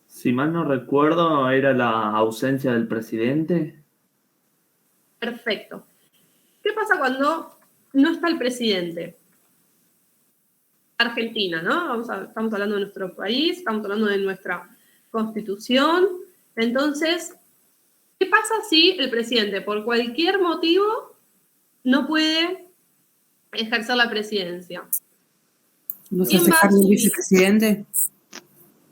Si mal no recuerdo, era la ausencia del presidente. Perfecto. ¿Qué pasa cuando no está el presidente? Argentina, ¿no? Estamos hablando de nuestro país, estamos hablando de nuestra Constitución. Entonces, ¿qué pasa si el presidente, por cualquier motivo, no puede ejercer la presidencia? ¿No se ¿Quién hace va a cargo el asumir? vicepresidente?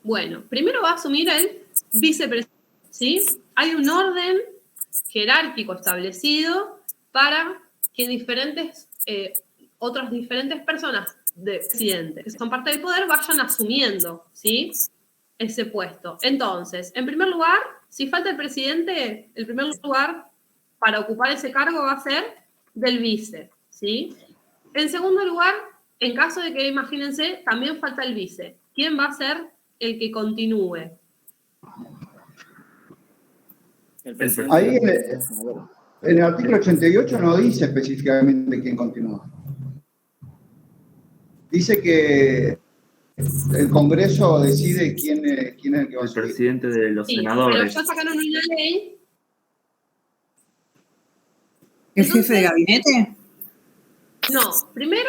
Bueno, primero va a asumir el vicepresidente, ¿sí? Hay un orden jerárquico establecido para que otras diferentes personas de presidente, que son parte del poder, vayan asumiendo, ¿sí? Ese puesto. Entonces, en primer lugar, si falta el presidente, el primer lugar para ocupar ese cargo va a ser del vice, ¿sí? En segundo lugar, en caso de que, imagínense, también falta el vice, ¿quién va a ser el que continúe? El presidente. Ahí en el artículo 88 no dice específicamente quién continúa. Dice que el Congreso decide quién es el que va a El subir. presidente de los Sí, senadores. pero ya sacaron una ley. ¿El jefe de gabinete? No, primero.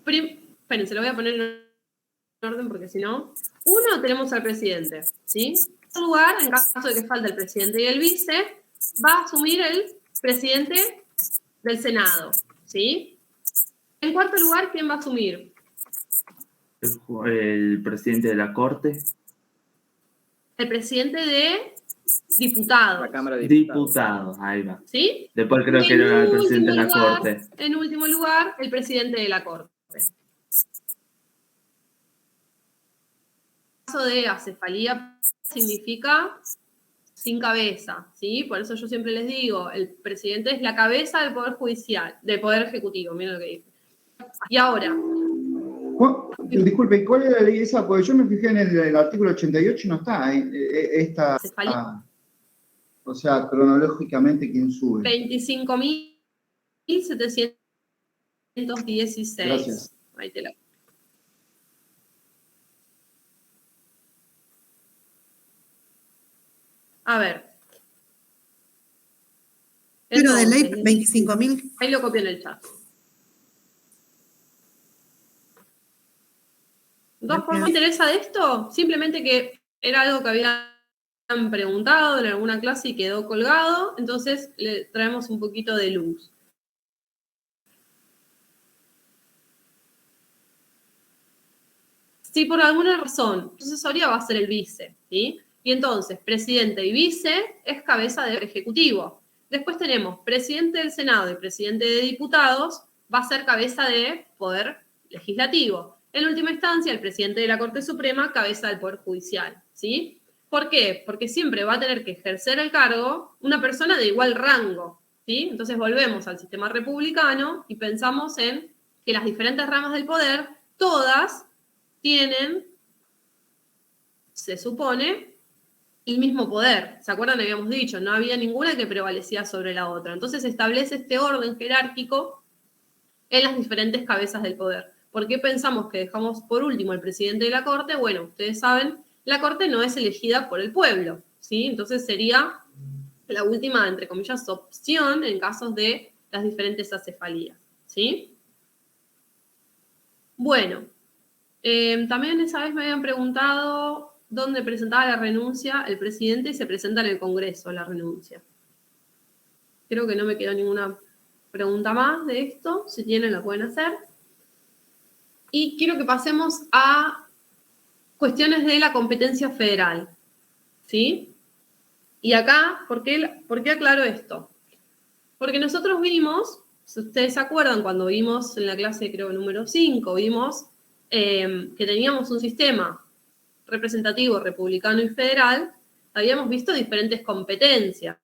Espérense, lo voy a poner en orden porque si no. Uno, tenemos al presidente, ¿sí? En segundo lugar, en caso de que falte el presidente y el vice, va a asumir el presidente del Senado, ¿sí? En cuarto lugar, ¿quién va a asumir? El presidente de la Corte. El presidente de diputados. La Cámara de Diputados, ahí va. ¿Sí? Después creo Y que en era el presidente de la último lugar- Corte. En último lugar, el presidente de la Corte. El caso de acefalía significa sin cabeza, ¿sí? Por eso yo siempre les digo, el presidente es la cabeza del Poder Judicial, del Poder Ejecutivo, miren lo que dice. Y ahora, Disculpe, ¿cuál es la ley esa? Porque yo me fijé en el artículo 88 y no está esta, acefalía, o sea, cronológicamente quién sube. 25.716. Gracias. Ahí te la... A ver. Pero de ley Entonces, 25.000. ahí lo copié en el chat. ¿Dos formas me interesa de esto? Simplemente que era algo que habían preguntado en alguna clase y quedó colgado, entonces le traemos un poquito de luz. Si por alguna razón, sucesoria va a ser el vice, ¿sí? Y entonces, presidente y vice es cabeza del Ejecutivo. Después tenemos presidente del Senado y presidente de diputados, va a ser cabeza de Poder Legislativo. En última instancia, el presidente de la Corte Suprema, cabeza del Poder Judicial, ¿sí? ¿Por qué? Porque siempre va a tener que ejercer el cargo una persona de igual rango, ¿sí? Entonces volvemos al sistema republicano y pensamos en que las diferentes ramas del poder, todas tienen, se supone, el mismo poder. ¿Se acuerdan? Habíamos dicho, no había ninguna que prevalecía sobre la otra. Entonces se establece este orden jerárquico en las diferentes cabezas del poder. ¿Por qué pensamos que dejamos por último al presidente de la Corte? Bueno, ustedes saben, la Corte no es elegida por el pueblo, ¿sí? Entonces sería la última, entre comillas, opción en casos de las diferentes acefalías, ¿sí? Bueno, también esa vez me habían preguntado dónde presentaba la renuncia el presidente y se presenta en el Congreso la renuncia. Creo que no me quedó ninguna pregunta más de esto. Si tienen, la pueden hacer. Y quiero que pasemos a cuestiones de la competencia federal, ¿sí? Y acá, ¿por qué aclaro esto? Porque nosotros vimos, si ustedes se acuerdan, cuando vimos en la clase, creo, número 5, vimos que teníamos un sistema representativo, republicano y federal, habíamos visto diferentes competencias.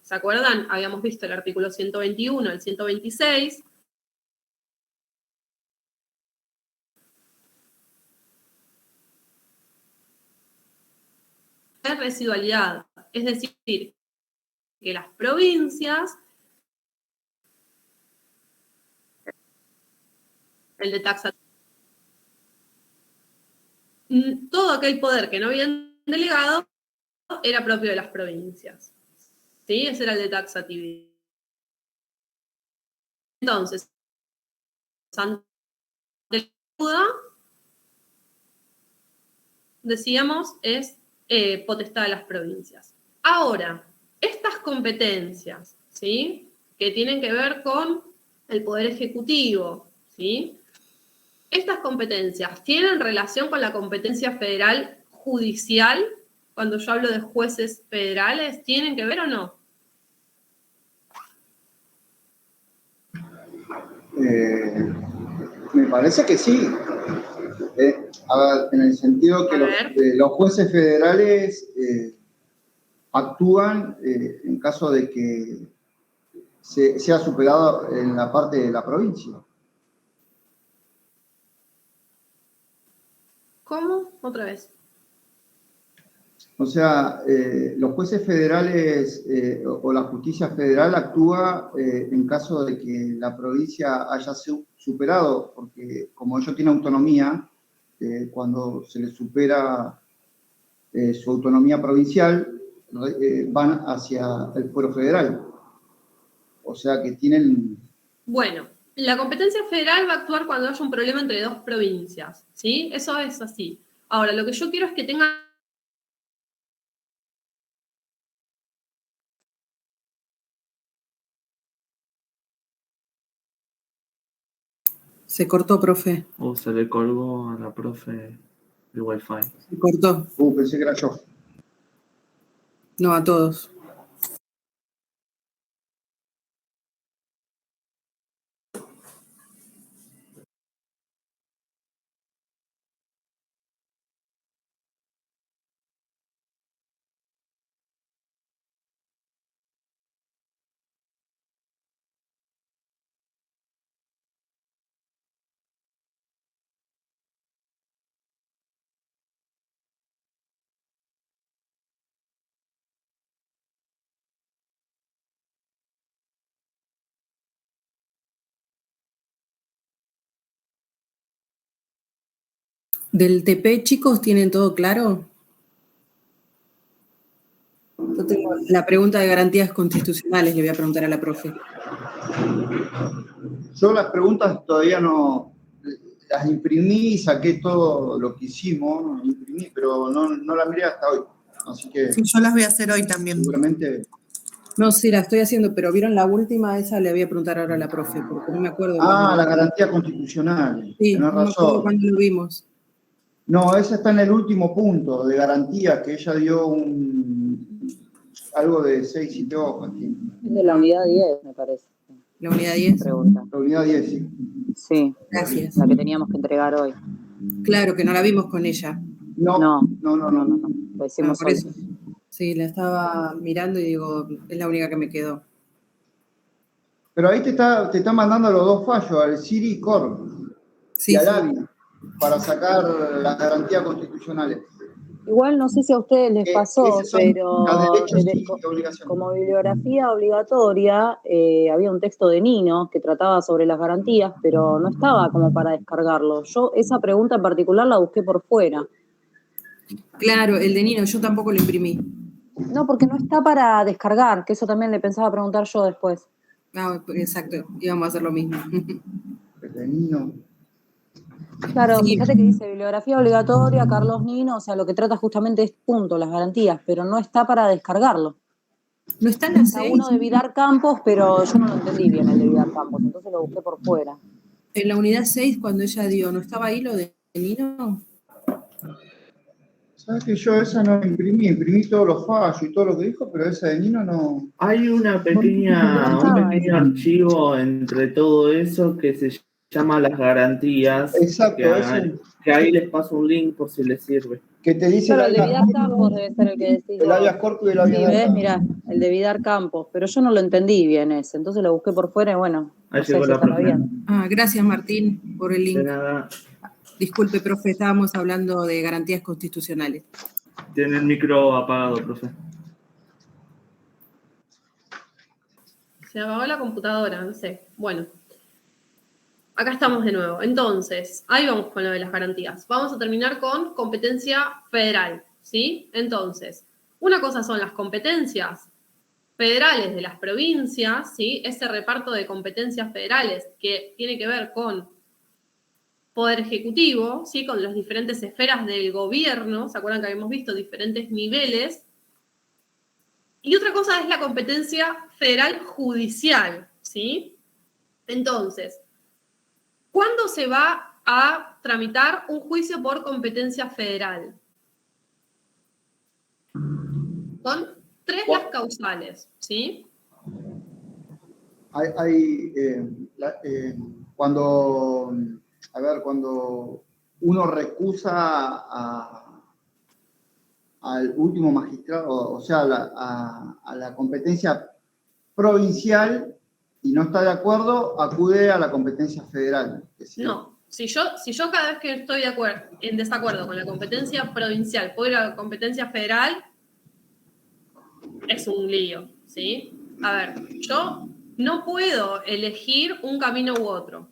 ¿Se acuerdan? Habíamos visto el artículo 121, el 126. De residualidad, es decir, que las provincias, el de taxación, todo aquel poder que no habían delegado era propio de las provincias. ¿Sí? Ese era el de taxatividad. Entonces, ante la duda, decíamos, es potestad de las provincias. Ahora, estas competencias, ¿sí?, que tienen que ver con el Poder Ejecutivo, ¿sí?, estas competencias tienen relación con la competencia federal judicial. Cuando yo hablo de jueces federales, ¿tienen que ver o no? Me parece que sí. A ver, en el sentido que los jueces federales actúan en caso de que sea superado en la parte de la provincia. ¿Cómo? Otra vez. O sea, los jueces federales o la justicia federal actúa en caso de que la provincia haya superado, porque como ellos tienen autonomía, cuando se les supera su autonomía provincial, van hacia el fuero federal. O sea que tienen... Bueno, la competencia federal va a actuar cuando haya un problema entre dos provincias, ¿sí? Eso es así. Ahora, lo que yo quiero es que tengan... Se cortó, profe. O se le colgó a la profe el wifi. Se cortó. Pensé que era yo. No, a todos. ¿Del TP, chicos, tienen todo claro? Yo tengo la pregunta de garantías constitucionales, le voy a preguntar a la profe. Yo las preguntas todavía no... Las imprimí y saqué todo lo que hicimos, imprimí, pero no las miré hasta hoy. Así que... Sí, yo las voy a hacer hoy también. Seguramente... No, sí, la estoy haciendo, pero ¿vieron la última? Esa le voy a preguntar ahora a la profe, porque no me acuerdo. La garantía constitucional. Sí, tenés no me acuerdo razón. cuándo lo vimos. No, esa está en el último punto de garantía, que ella dio algo de 6, 7 hojas. Es de la unidad 10, me parece. ¿La unidad 10? Pregunta. La unidad 10, sí. Sí. Gracias. La que teníamos que entregar hoy. Claro, que no la vimos con ella. No. Lo hicimos por hoy. eso. Sí, la estaba mirando y digo, es la única que me quedó. Pero ahí te está mandando los dos fallos, al CIRI y COR, Sí, y al ABI, para sacar las garantías constitucionales. Igual no sé si a ustedes les pasó, pero derechos y obligaciones. como bibliografía obligatoria había un texto de Nino que trataba sobre las garantías, pero no estaba como para descargarlo. Yo esa pregunta en particular la busqué por fuera. Claro, el de Nino, yo tampoco lo imprimí. No, porque no está para descargar, que eso también le pensaba preguntar yo después. Ah, exacto, íbamos a hacer lo mismo. El de Nino. Claro, Sí. fíjate que dice bibliografía obligatoria, Carlos Nino, o sea, lo que trata justamente es punto, las garantías, pero no está para descargarlo. ¿No está en la 6? Está uno de Vidar Campos, pero yo no lo entendí bien el de Vidar Campos, entonces lo busqué por fuera. En la unidad 6, cuando ella dio, ¿no estaba ahí lo de Nino? ¿Sabes que yo esa no imprimí todos los fallos y todo lo que dijo, pero esa de Nino no... Hay un pequeño archivo entre todo eso que se llama las garantías. Exacto, que ahí les paso un link por si les sirve. Que te dice Claro, el de Vidar Campos debe ser el que decís. El habeas corpus y el habeas data. data. Mirá, el de Vidar Campos, pero yo no lo entendí bien ese, entonces lo busqué por fuera y bueno, Ahí no sé llegó si la estará profe. bien. Ah, gracias Martín por el link. De nada. Disculpe, profe, estábamos hablando de garantías constitucionales. Tiene el micro apagado, profe. Se apagó la computadora, no sé. Bueno, acá estamos de nuevo. Entonces, ahí vamos con lo de las garantías. Vamos a terminar con competencia federal, ¿sí? Entonces, una cosa son las competencias federales de las provincias, ¿sí? Ese reparto de competencias federales que tiene que ver con poder ejecutivo, ¿sí? Con las diferentes esferas del gobierno, ¿se acuerdan que habíamos visto diferentes niveles? Y otra cosa es la competencia federal judicial, ¿sí? Entonces, ¿cuándo se va a tramitar un juicio por competencia federal? Son 3 las causales, ¿sí? Cuando uno recusa al último magistrado, o sea, a la competencia provincial y no está de acuerdo, acude a la competencia federal. No, si yo cada vez que estoy en desacuerdo con la competencia provincial puedo ir a la competencia federal, es un lío, ¿sí? A ver, yo no puedo elegir un camino u otro.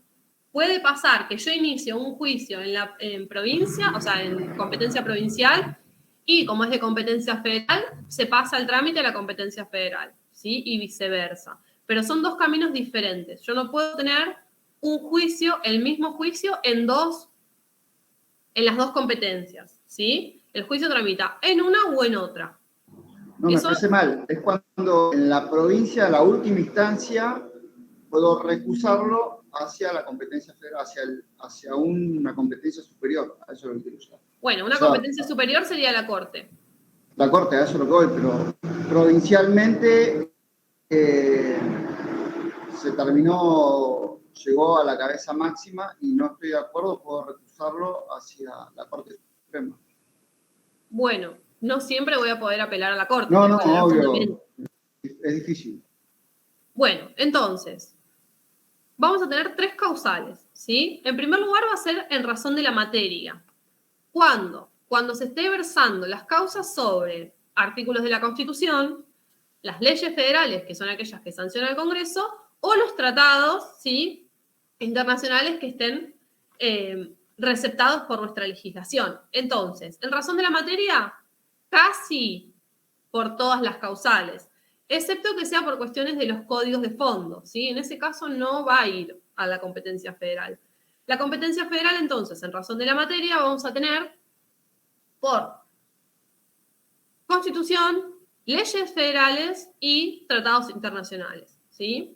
Puede pasar que yo inicie un juicio en provincia, o sea, en competencia provincial, y como es de competencia federal, se pasa el trámite a la competencia federal, ¿sí? Y viceversa. Pero son 2 caminos diferentes. Yo no puedo tener un juicio, el mismo juicio, en las 2 competencias, ¿sí? El juicio tramita en una o en otra. No, me parece mal. Es cuando en la provincia, la última instancia, puedo recusarlo hacia la competencia federal, hacia una competencia superior. A eso es lo que quiero usar. Bueno, una competencia superior sería la Corte. La Corte, a eso es lo que voy, pero provincialmente se terminó, llegó a la cabeza máxima y no estoy de acuerdo, puedo recusarlo hacia la Corte Suprema. Bueno, no siempre voy a poder apelar a la Corte. No, obvio. Es difícil. Bueno, entonces, vamos a tener 3 causales, ¿sí? En primer lugar va a ser en razón de la materia. ¿Cuándo? Cuando se esté versando las causas sobre artículos de la Constitución, las leyes federales, que son aquellas que sanciona el Congreso, o los tratados, ¿sí? Internacionales que estén receptados por nuestra legislación. Entonces, en razón de la materia, casi por todas las causales, excepto que sea por cuestiones de los códigos de fondo, ¿sí? En ese caso no va a ir a la competencia federal. La competencia federal, entonces, en razón de la materia, vamos a tener por Constitución, leyes federales y tratados internacionales, ¿sí?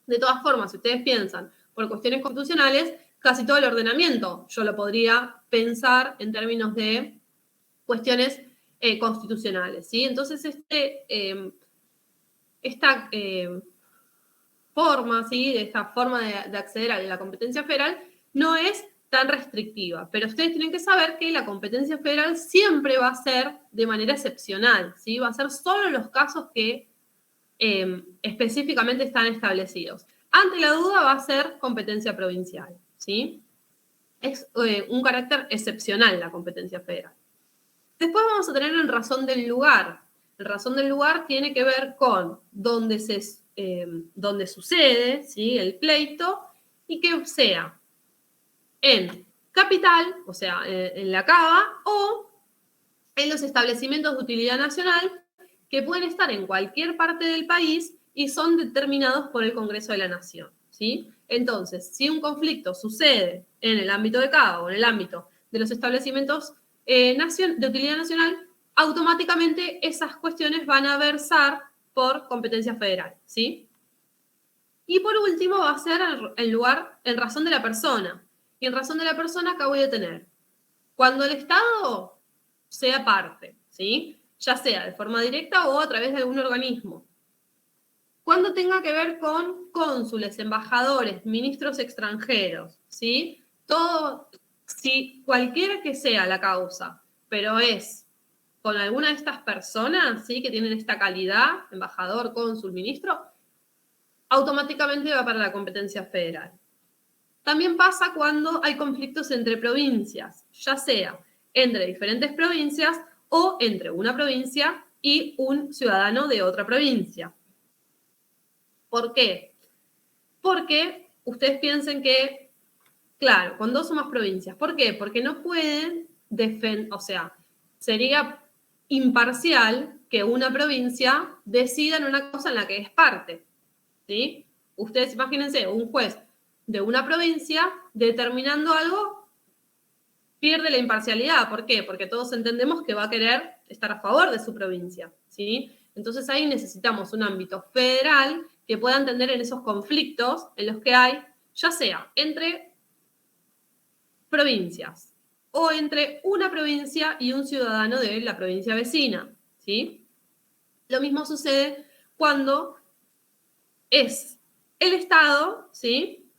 De todas formas, si ustedes piensan por cuestiones constitucionales, casi todo el ordenamiento yo lo podría pensar en términos de cuestiones constitucionales, ¿sí? Entonces, esta forma, ¿sí? Esta forma de acceder a la competencia federal no es tan restrictiva, pero ustedes tienen que saber que la competencia federal siempre va a ser de manera excepcional, ¿sí? Va a ser solo los casos que específicamente están establecidos. Ante la duda va a ser competencia provincial, ¿sí? Es un carácter excepcional la competencia federal. Después vamos a tener en razón del lugar. El razón del lugar tiene que ver con dónde sucede, ¿sí? El pleito, y que sea en capital, o sea, en la Cava, o en los establecimientos de utilidad nacional que pueden estar en cualquier parte del país y son determinados por el Congreso de la Nación, ¿sí? Entonces, si un conflicto sucede en el ámbito de Cava o en el ámbito de los establecimientos de utilidad nacional, automáticamente esas cuestiones van a versar por competencia federal, ¿sí? Y por último va a ser el lugar en razón de la persona. Y en razón de la persona acá voy a tener cuando el Estado sea parte, ¿sí? Ya sea de forma directa o a través de algún organismo. Cuando tenga que ver con cónsules, embajadores, ministros extranjeros, ¿sí? Todo, si cualquiera que sea la causa, pero es con alguna de estas personas, ¿sí? Que tienen esta calidad, embajador, cónsul, ministro, automáticamente va para la competencia federal. También pasa cuando hay conflictos entre provincias, ya sea entre diferentes provincias o entre una provincia y un ciudadano de otra provincia. ¿Por qué? Porque ustedes piensen que, claro, con 2 o más provincias. ¿Por qué? Porque no pueden defender, o sea, sería imparcial que una provincia decida en una cosa en la que es parte, ¿sí? Ustedes imagínense, un juez de una provincia determinando algo pierde la imparcialidad. ¿Por qué? Porque todos entendemos que va a querer estar a favor de su provincia, ¿sí? Entonces ahí necesitamos un ámbito federal que pueda entender en esos conflictos en los que hay, ya sea entre provincias o entre una provincia y un ciudadano de la provincia vecina, ¿sí? Lo mismo sucede cuando es el Estado, ¿sí?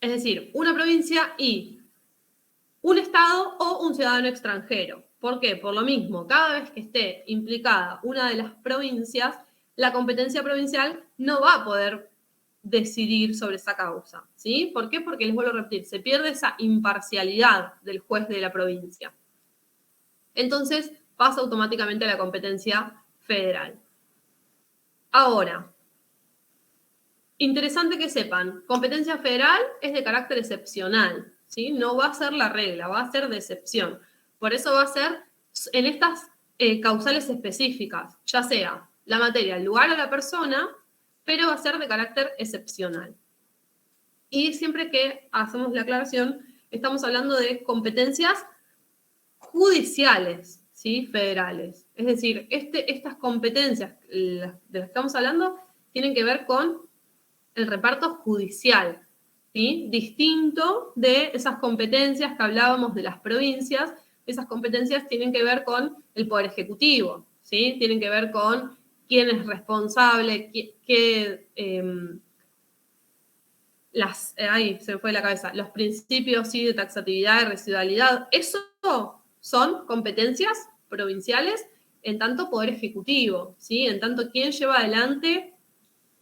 Es decir, una provincia y un Estado o un ciudadano extranjero. ¿Por qué? Por lo mismo, cada vez que esté implicada una de las provincias, la competencia provincial no va a poder decidir sobre esa causa, ¿sí? ¿Por qué? Porque les vuelvo a repetir, se pierde esa imparcialidad del juez de la provincia. Entonces pasa automáticamente a la competencia federal. Ahora, interesante que sepan, competencia federal es de carácter excepcional, ¿sí? No va a ser la regla, va a ser de excepción. Por eso va a ser en estas causales específicas, ya sea la materia, el lugar o la persona, pero va a ser de carácter excepcional. Y siempre que hacemos la aclaración, estamos hablando de competencias judiciales, ¿sí? Federales. Es decir, estas competencias de las que estamos hablando tienen que ver con el reparto judicial, ¿sí? Distinto de esas competencias que hablábamos de las provincias. Esas competencias tienen que ver con el Poder Ejecutivo, ¿sí? Tienen que ver con quién es responsable, ahí se me fue de la cabeza, los principios, ¿sí? De taxatividad y residualidad. Eso son competencias provinciales en tanto Poder Ejecutivo, ¿sí? En tanto quién lleva adelante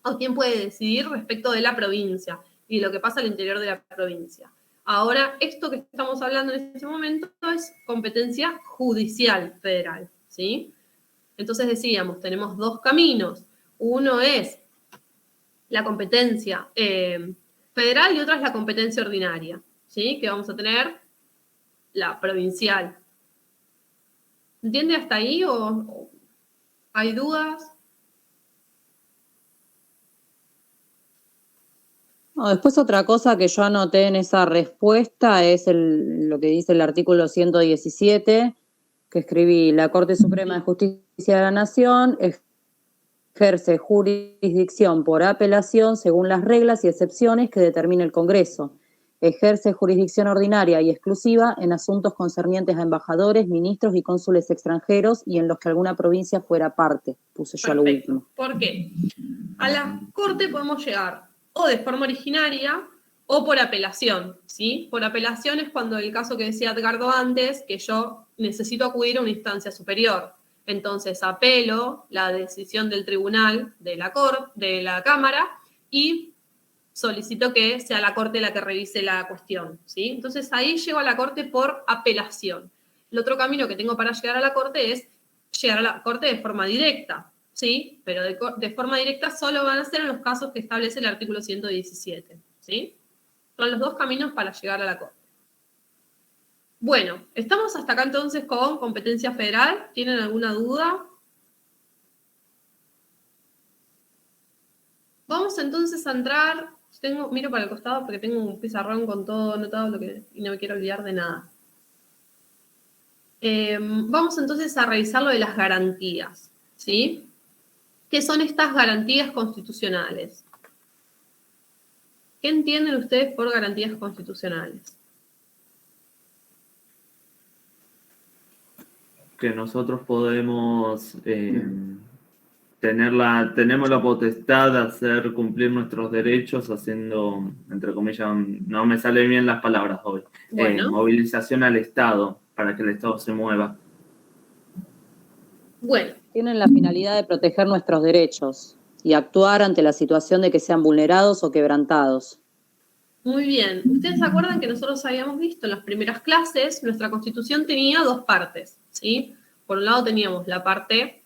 o quién puede decidir respecto de la provincia y lo que pasa al interior de la provincia. Ahora, esto que estamos hablando en este momento es competencia judicial federal, ¿sí? Entonces decíamos, tenemos dos caminos. Uno es la competencia federal y otra es la competencia ordinaria, ¿sí? Que vamos a tener la provincial. ¿Entiende hasta ahí o hay dudas? No, después otra cosa que yo anoté en esa respuesta es lo que dice el artículo 117, que escribí: la Corte Suprema de Justicia de la Nación ejerce jurisdicción por apelación según las reglas y excepciones que determine el Congreso. Ejerce jurisdicción ordinaria y exclusiva en asuntos concernientes a embajadores, ministros y cónsules extranjeros y en los que alguna provincia fuera parte. Puse yo lo último. ¿Por qué? A la Corte podemos llegar o de forma originaria o por apelación, ¿sí? Por apelación es cuando el caso que decía Edgardo antes, que yo necesito acudir a una instancia superior. Entonces apelo la decisión del tribunal de la Cámara y solicito que sea la Corte la que revise la cuestión, ¿sí? Entonces ahí llego a la Corte por apelación. El otro camino que tengo para llegar a la Corte es llegar a la Corte de forma directa, ¿sí? Pero de forma directa solo van a ser en los casos que establece el artículo 117, ¿sí? Son los dos caminos para llegar a la Corte. Bueno, estamos hasta acá entonces con competencia federal. ¿Tienen alguna duda? Vamos entonces a entrar. Miro para el costado porque tengo un pizarrón con todo anotado y no me quiero olvidar de nada. Vamos entonces a revisar lo de las garantías, ¿sí? ¿Qué son estas garantías constitucionales? ¿Qué entienden ustedes por garantías constitucionales? Que nosotros podemos tenemos la potestad de hacer cumplir nuestros derechos haciendo, entre comillas, no me salen bien las palabras hoy, Bueno. Movilización al Estado, para que el Estado se mueva. Bueno. Tienen la finalidad de proteger nuestros derechos y actuar ante la situación de que sean vulnerados o quebrantados. Muy bien. Ustedes se acuerdan que nosotros habíamos visto en las primeras clases, nuestra Constitución tenía dos partes, ¿sí? Por un lado teníamos la parte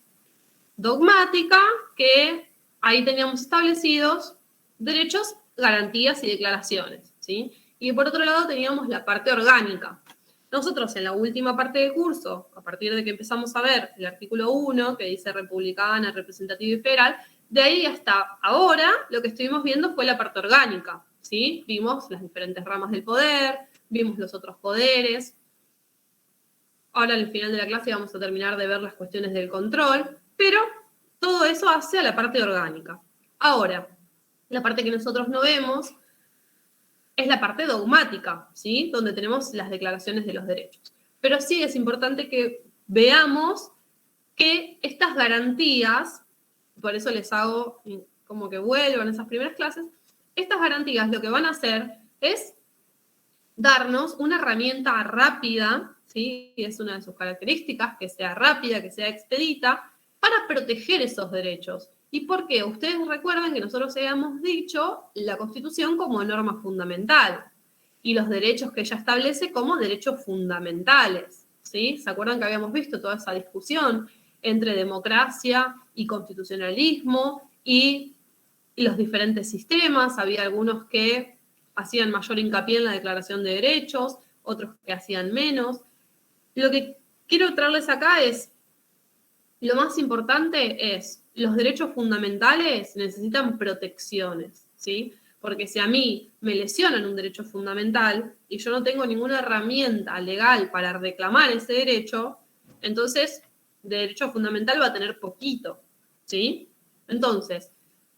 dogmática, que ahí teníamos establecidos derechos, garantías y declaraciones, ¿sí? Y por otro lado teníamos la parte orgánica. Nosotros en la última parte del curso, a partir de que empezamos a ver el artículo 1, que dice republicana, representativa y federal, de ahí hasta ahora lo que estuvimos viendo fue la parte orgánica, ¿sí? Vimos las diferentes ramas del poder, vimos los otros poderes. Ahora al final de la clase vamos a terminar de ver las cuestiones del control, pero todo eso hace a la parte orgánica. Ahora, la parte que nosotros no vemos es la parte dogmática, ¿sí? Donde tenemos las declaraciones de los derechos. Pero sí es importante que veamos que estas garantías, por eso les hago como que vuelvan esas primeras clases, estas garantías lo que van a hacer es darnos una herramienta rápida, ¿sí? Y es una de sus características, que sea rápida, que sea expedita, para proteger esos derechos. ¿Y por qué? Ustedes recuerden que nosotros habíamos dicho la Constitución como norma fundamental y los derechos que ella establece como derechos fundamentales, ¿sí? ¿Se acuerdan que habíamos visto toda esa discusión entre democracia y constitucionalismo y los diferentes sistemas? Había algunos que hacían mayor hincapié en la Declaración de Derechos, otros que hacían menos. Lo que quiero traerles acá es, lo más importante es, los derechos fundamentales necesitan protecciones, ¿sí? Porque si a mí me lesionan un derecho fundamental y yo no tengo ninguna herramienta legal para reclamar ese derecho, entonces de derecho fundamental va a tener poquito, ¿sí? Entonces,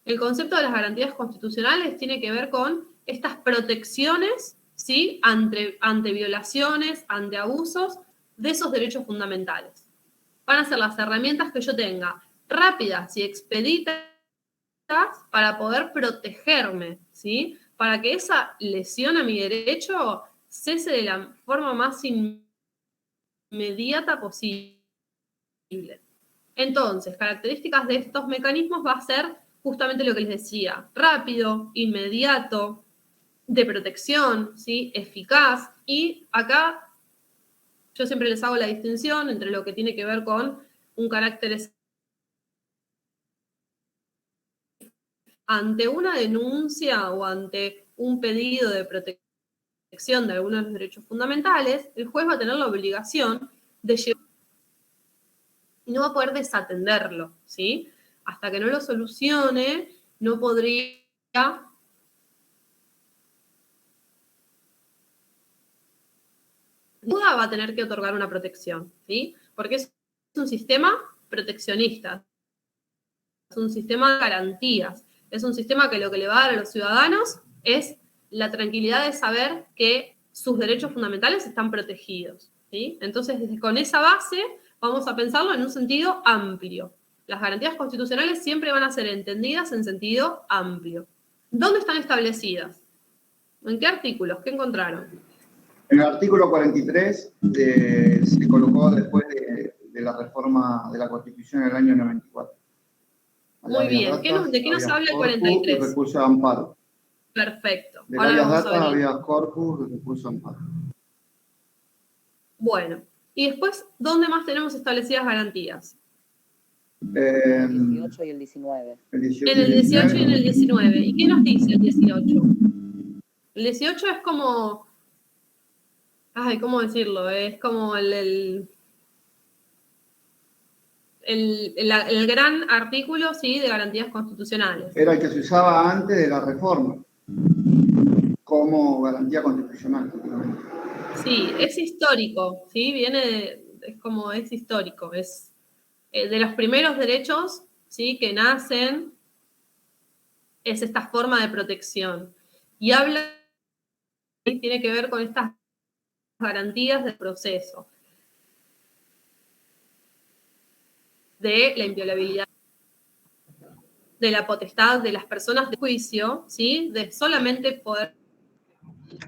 el concepto de las garantías constitucionales tiene que ver con estas protecciones, ¿sí? Ante violaciones, ante abusos de esos derechos fundamentales. Van a ser las herramientas que yo tenga rápidas y expeditas para poder protegerme, ¿sí? Para que esa lesión a mi derecho cese de la forma más inmediata posible. Entonces, características de estos mecanismos va a ser justamente lo que les decía, rápido, inmediato, de protección, ¿sí? Eficaz, y acá yo siempre les hago la distinción entre lo que tiene que ver con un carácter ante una denuncia o ante un pedido de protección de algunos de los derechos fundamentales, el juez va a tener la obligación de llevar y no va a poder desatenderlo, ¿sí? Hasta que no lo solucione, no podría duda va a tener que otorgar una protección, ¿sí? Porque es un sistema proteccionista, es un sistema de garantías, es un sistema que lo que le va a dar a los ciudadanos es la tranquilidad de saber que sus derechos fundamentales están protegidos, ¿sí? Entonces, con esa base, vamos a pensarlo en un sentido amplio. Las garantías constitucionales siempre van a ser entendidas en sentido amplio. ¿Dónde están establecidas? ¿En qué artículos? ¿Qué encontraron? En el artículo 43 se colocó después de la reforma de la Constitución en el año 94. Muy bien. ¿De qué nos habla el 43? Y recurso de amparo. Perfecto. De Ahora varias vamos datas a ver. había corpus y recurso de amparo. Bueno. Y después, ¿dónde más tenemos establecidas garantías? El 18 y el 19. En el 18 y en el 19. ¿Y qué nos dice el 18? El 18 es como... Ay, ¿cómo decirlo? Es como el gran artículo, sí, de garantías constitucionales. Era el que se usaba antes de la reforma, como garantía constitucional. Sí, es histórico, ¿sí? Es histórico, es de los primeros derechos, ¿sí? Que nacen, es esta forma de protección. Y habla, tiene que ver con estas garantías del proceso, de la inviolabilidad, de la potestad de las personas de juicio, ¿sí? De solamente poder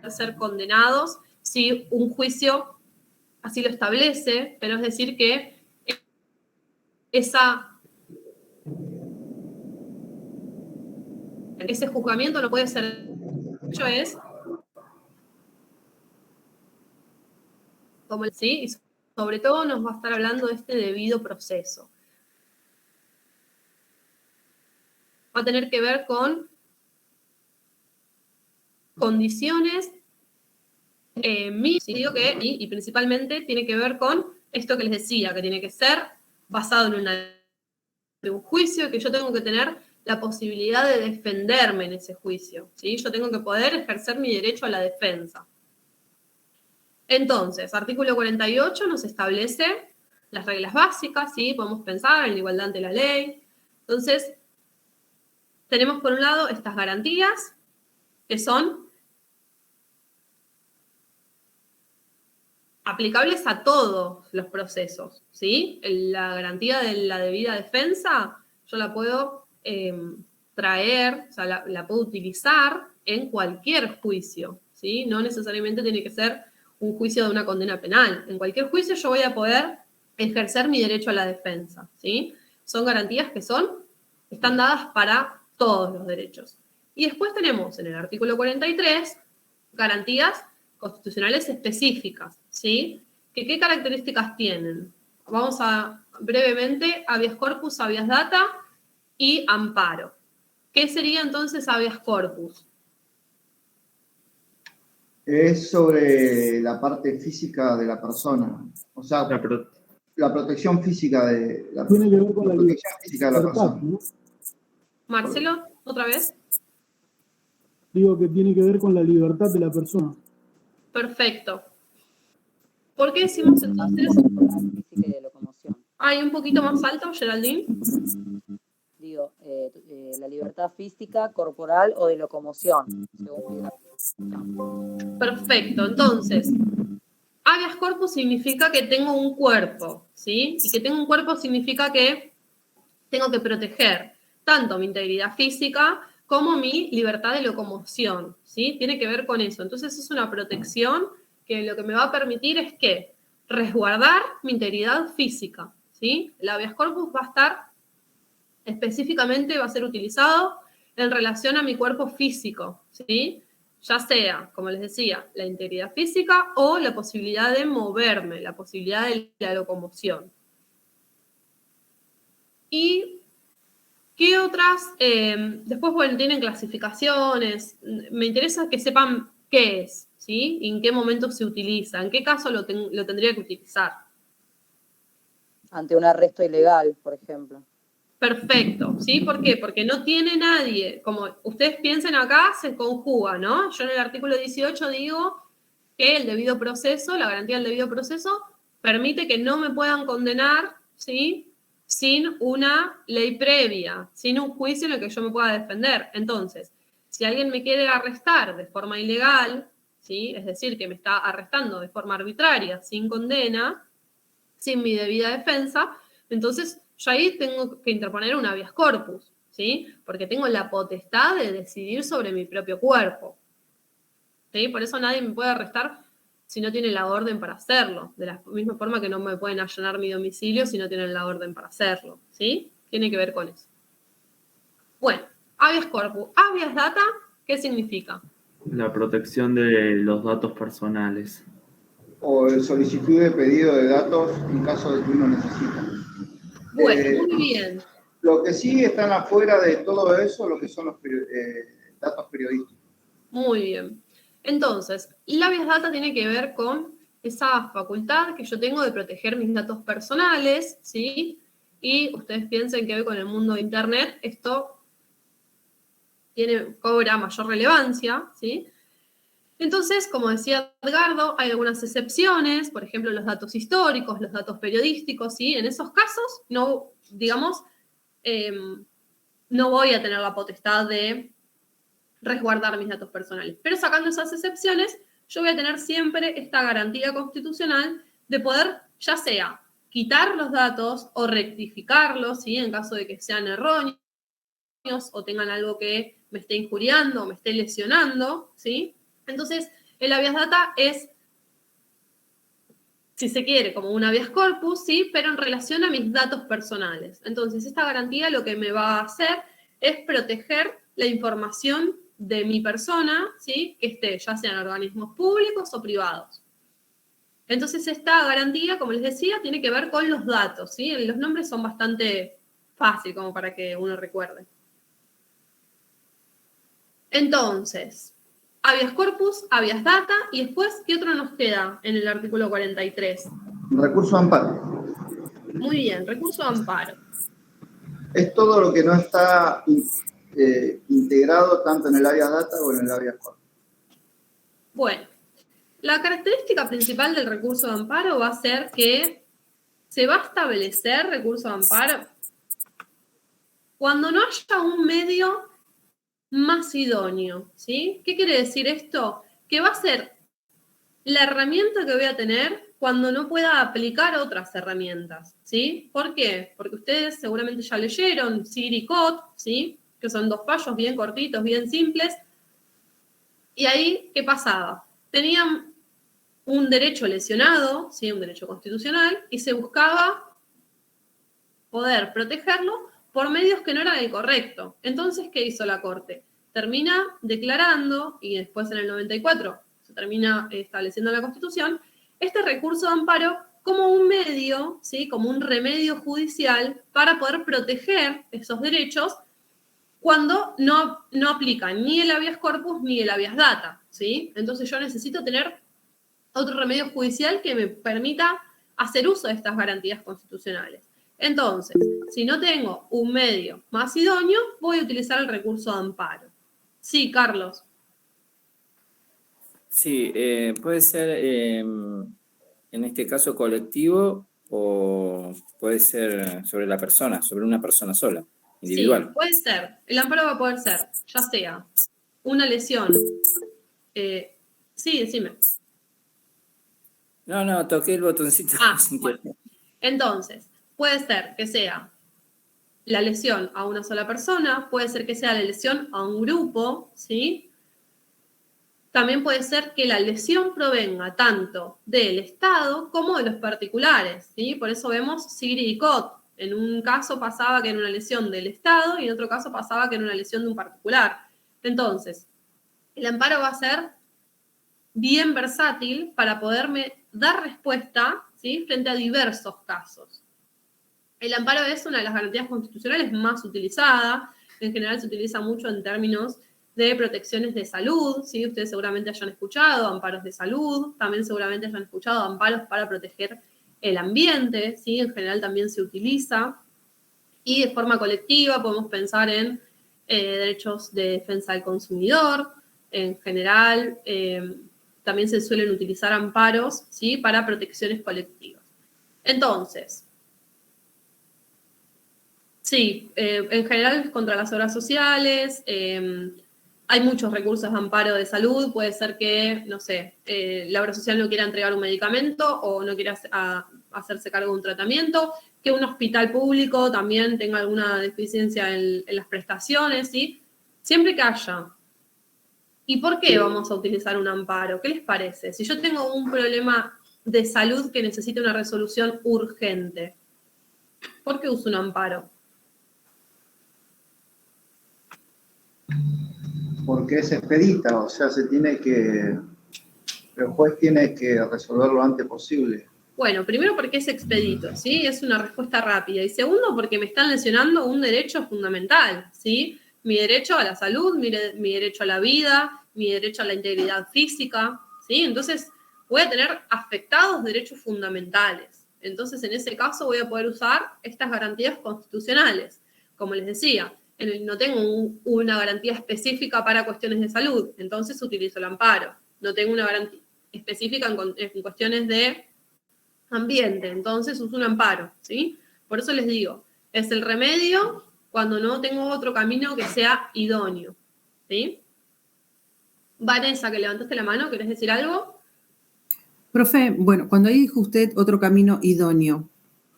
ser condenados si un juicio así lo establece, pero es decir que ese juzgamiento no puede ser hecho, es como ¿sí? Y sobre todo nos va a estar hablando de este debido proceso. Va a tener que ver con condiciones digo que, y principalmente tiene que ver con esto que les decía, que tiene que ser basado en un juicio, que yo tengo que tener la posibilidad de defenderme en ese juicio, ¿sí? Yo tengo que poder ejercer mi derecho a la defensa. Entonces, artículo 48 nos establece las reglas básicas, ¿sí? Podemos pensar en la igualdad ante la ley. Entonces, tenemos por un lado estas garantías, que son aplicables a todos los procesos, ¿sí? La garantía de la debida defensa, yo la puedo traer, o sea, la puedo utilizar en cualquier juicio, ¿sí? No necesariamente tiene que ser un juicio de una condena penal. En cualquier juicio yo voy a poder ejercer mi derecho a la defensa, ¿sí? Son garantías que están dadas para todos los derechos. Y después tenemos en el artículo 43 garantías constitucionales específicas, ¿sí? ¿Qué características tienen? Vamos a, brevemente, habeas corpus, habeas data y amparo. ¿Qué sería entonces habeas corpus? Es sobre la parte física de la persona, o sea, la protección física de la persona. Tiene que ver con la protección física de la persona. ¿no? Marcelo, otra vez. Digo que tiene que ver con la libertad de la persona. Perfecto. ¿Por qué decimos entonces? Física y de locomoción. ¿Hay un poquito más alto, Geraldine? Digo, la libertad física, corporal o de locomoción. Perfecto. Entonces, habeas corpus significa que tengo un cuerpo, ¿sí? Y que tengo un cuerpo significa que tengo que proteger tanto mi integridad física como mi libertad de locomoción, ¿sí? Tiene que ver con eso. Entonces, es una protección que lo que me va a permitir es que resguardar mi integridad física, ¿sí? El habeas corpus va a estar específicamente, va a ser utilizado en relación a mi cuerpo físico, ¿sí? Ya sea, como les decía, la integridad física o la posibilidad de moverme, la posibilidad de la locomoción. ¿Y qué otras? Después, bueno, tienen clasificaciones. Me interesa que sepan qué es, ¿sí? Y en qué momento se utiliza, en qué caso lo tendría que utilizar. Ante un arresto ilegal, por ejemplo. Perfecto, ¿sí? ¿Por qué? Porque no tiene nadie, como ustedes piensen acá, se conjuga, ¿no? Yo en el artículo 18 digo que el debido proceso, la garantía del debido proceso, permite que no me puedan condenar, ¿sí? Sin una ley previa, sin un juicio en el que yo me pueda defender. Entonces, si alguien me quiere arrestar de forma ilegal, ¿sí? Es decir, que me está arrestando de forma arbitraria, sin condena, sin mi debida defensa, entonces yo ahí tengo que interponer un habeas corpus, ¿sí? Porque tengo la potestad de decidir sobre mi propio cuerpo, ¿sí? Por eso nadie me puede arrestar si no tiene la orden para hacerlo, de la misma forma que no me pueden allanar mi domicilio si no tienen la orden para hacerlo, ¿sí? Tiene que ver con eso. Bueno, habeas corpus. Habeas data, ¿qué significa? La protección de los datos personales. O solicitud de pedido de datos en caso de que uno necesita. Bueno, muy bien. Lo que sí están afuera de todo eso, lo que son los datos periodísticos. Muy bien. Entonces, el habeas data tiene que ver con esa facultad que yo tengo de proteger mis datos personales, ¿sí? Y ustedes piensen que hoy con el mundo de Internet esto cobra mayor relevancia, ¿sí? Entonces, como decía Edgardo, hay algunas excepciones, por ejemplo, los datos históricos, los datos periodísticos, ¿sí? En esos casos, no, digamos, no voy a tener la potestad de resguardar mis datos personales. Pero sacando esas excepciones, yo voy a tener siempre esta garantía constitucional de poder, ya sea quitar los datos o rectificarlos, ¿sí? En caso de que sean erróneos o tengan algo que me esté injuriando o me esté lesionando, ¿sí? Entonces, el habeas data es, si se quiere, como un habeas corpus, ¿sí? Pero en relación a mis datos personales. Entonces, esta garantía lo que me va a hacer es proteger la información de mi persona, ¿sí? Que esté ya sea en organismos públicos o privados. Entonces, esta garantía, como les decía, tiene que ver con los datos, ¿sí? Los nombres son bastante fáciles como para que uno recuerde. Entonces, habeas corpus, habeas data, y después, ¿qué otro nos queda en el artículo 43? Recurso de amparo. Muy bien, recurso de amparo. Es todo lo que no está integrado tanto en el habeas data o en el habeas corpus. Bueno, la característica principal del recurso de amparo va a ser que se va a establecer recurso de amparo cuando no haya un medio más idóneo, ¿sí? ¿Qué quiere decir esto? Que va a ser la herramienta que voy a tener cuando no pueda aplicar otras herramientas, ¿sí? ¿Por qué? Porque ustedes seguramente ya leyeron SIGIR y COT, ¿sí? Que son 2 fallos bien cortitos, bien simples. Y ahí, ¿qué pasaba? Tenían un derecho lesionado, ¿sí? Un derecho constitucional, y se buscaba poder protegerlo por medios que no eran el correcto. Entonces, ¿qué hizo la Corte? Termina declarando, y después en el 94 se termina estableciendo en la Constitución, este recurso de amparo como un medio, ¿sí? Como un remedio judicial para poder proteger esos derechos cuando no aplican ni el habeas corpus ni el habeas data, ¿sí? Entonces yo necesito tener otro remedio judicial que me permita hacer uso de estas garantías constitucionales. Entonces, si no tengo un medio más idóneo, voy a utilizar el recurso de amparo. Sí, Carlos. Sí, puede ser en este caso colectivo o puede ser sobre la persona, sobre una persona sola, individual. Sí, puede ser. El amparo va a poder ser, ya sea una lesión. Sí, decime. No, toqué el botoncito. Bueno. Entonces, puede ser que sea la lesión a una sola persona, puede ser que sea la lesión a un grupo, ¿sí? También puede ser que la lesión provenga tanto del Estado como de los particulares, ¿sí? Por eso vemos SIGIR y COT. En un caso pasaba que era una lesión del Estado y en otro caso pasaba que era una lesión de un particular. Entonces, el amparo va a ser bien versátil para poderme dar respuesta, ¿sí? Frente a diversos casos. El amparo es una de las garantías constitucionales más utilizadas. En general se utiliza mucho en términos de protecciones de salud, ¿sí? Ustedes seguramente hayan escuchado amparos de salud, también seguramente hayan escuchado amparos para proteger el ambiente, ¿sí? En general también se utiliza. Y de forma colectiva podemos pensar en derechos de defensa del consumidor. En general también se suelen utilizar amparos, ¿sí? Para protecciones colectivas. Entonces, sí, en general contra las obras sociales, hay muchos recursos de amparo de salud, puede ser que, no sé, la obra social no quiera entregar un medicamento o no quiera hacerse cargo de un tratamiento, que un hospital público también tenga alguna deficiencia en las prestaciones, ¿sí? Siempre que haya. ¿Y por qué vamos a utilizar un amparo? ¿Qué les parece? Si yo tengo un problema de salud que necesita una resolución urgente, ¿por qué uso un amparo? Porque es expedita, o sea, el juez tiene que resolverlo lo antes posible. Bueno, primero porque es expedito, ¿sí? Es una respuesta rápida. Y segundo, porque me están lesionando un derecho fundamental, ¿sí? Mi derecho a la salud, mi derecho a la vida, mi derecho a la integridad física, ¿sí? Entonces, voy a tener afectados derechos fundamentales. Entonces, en ese caso, voy a poder usar estas garantías constitucionales. Como les decía, no tengo una garantía específica para cuestiones de salud, entonces utilizo el amparo. No tengo una garantía específica en cuestiones de ambiente, entonces uso un amparo, ¿sí? Por eso les digo, es el remedio cuando no tengo otro camino que sea idóneo, ¿sí? Vanessa, que levantaste la mano, ¿querés decir algo? Profe, bueno, cuando ahí dijo usted otro camino idóneo,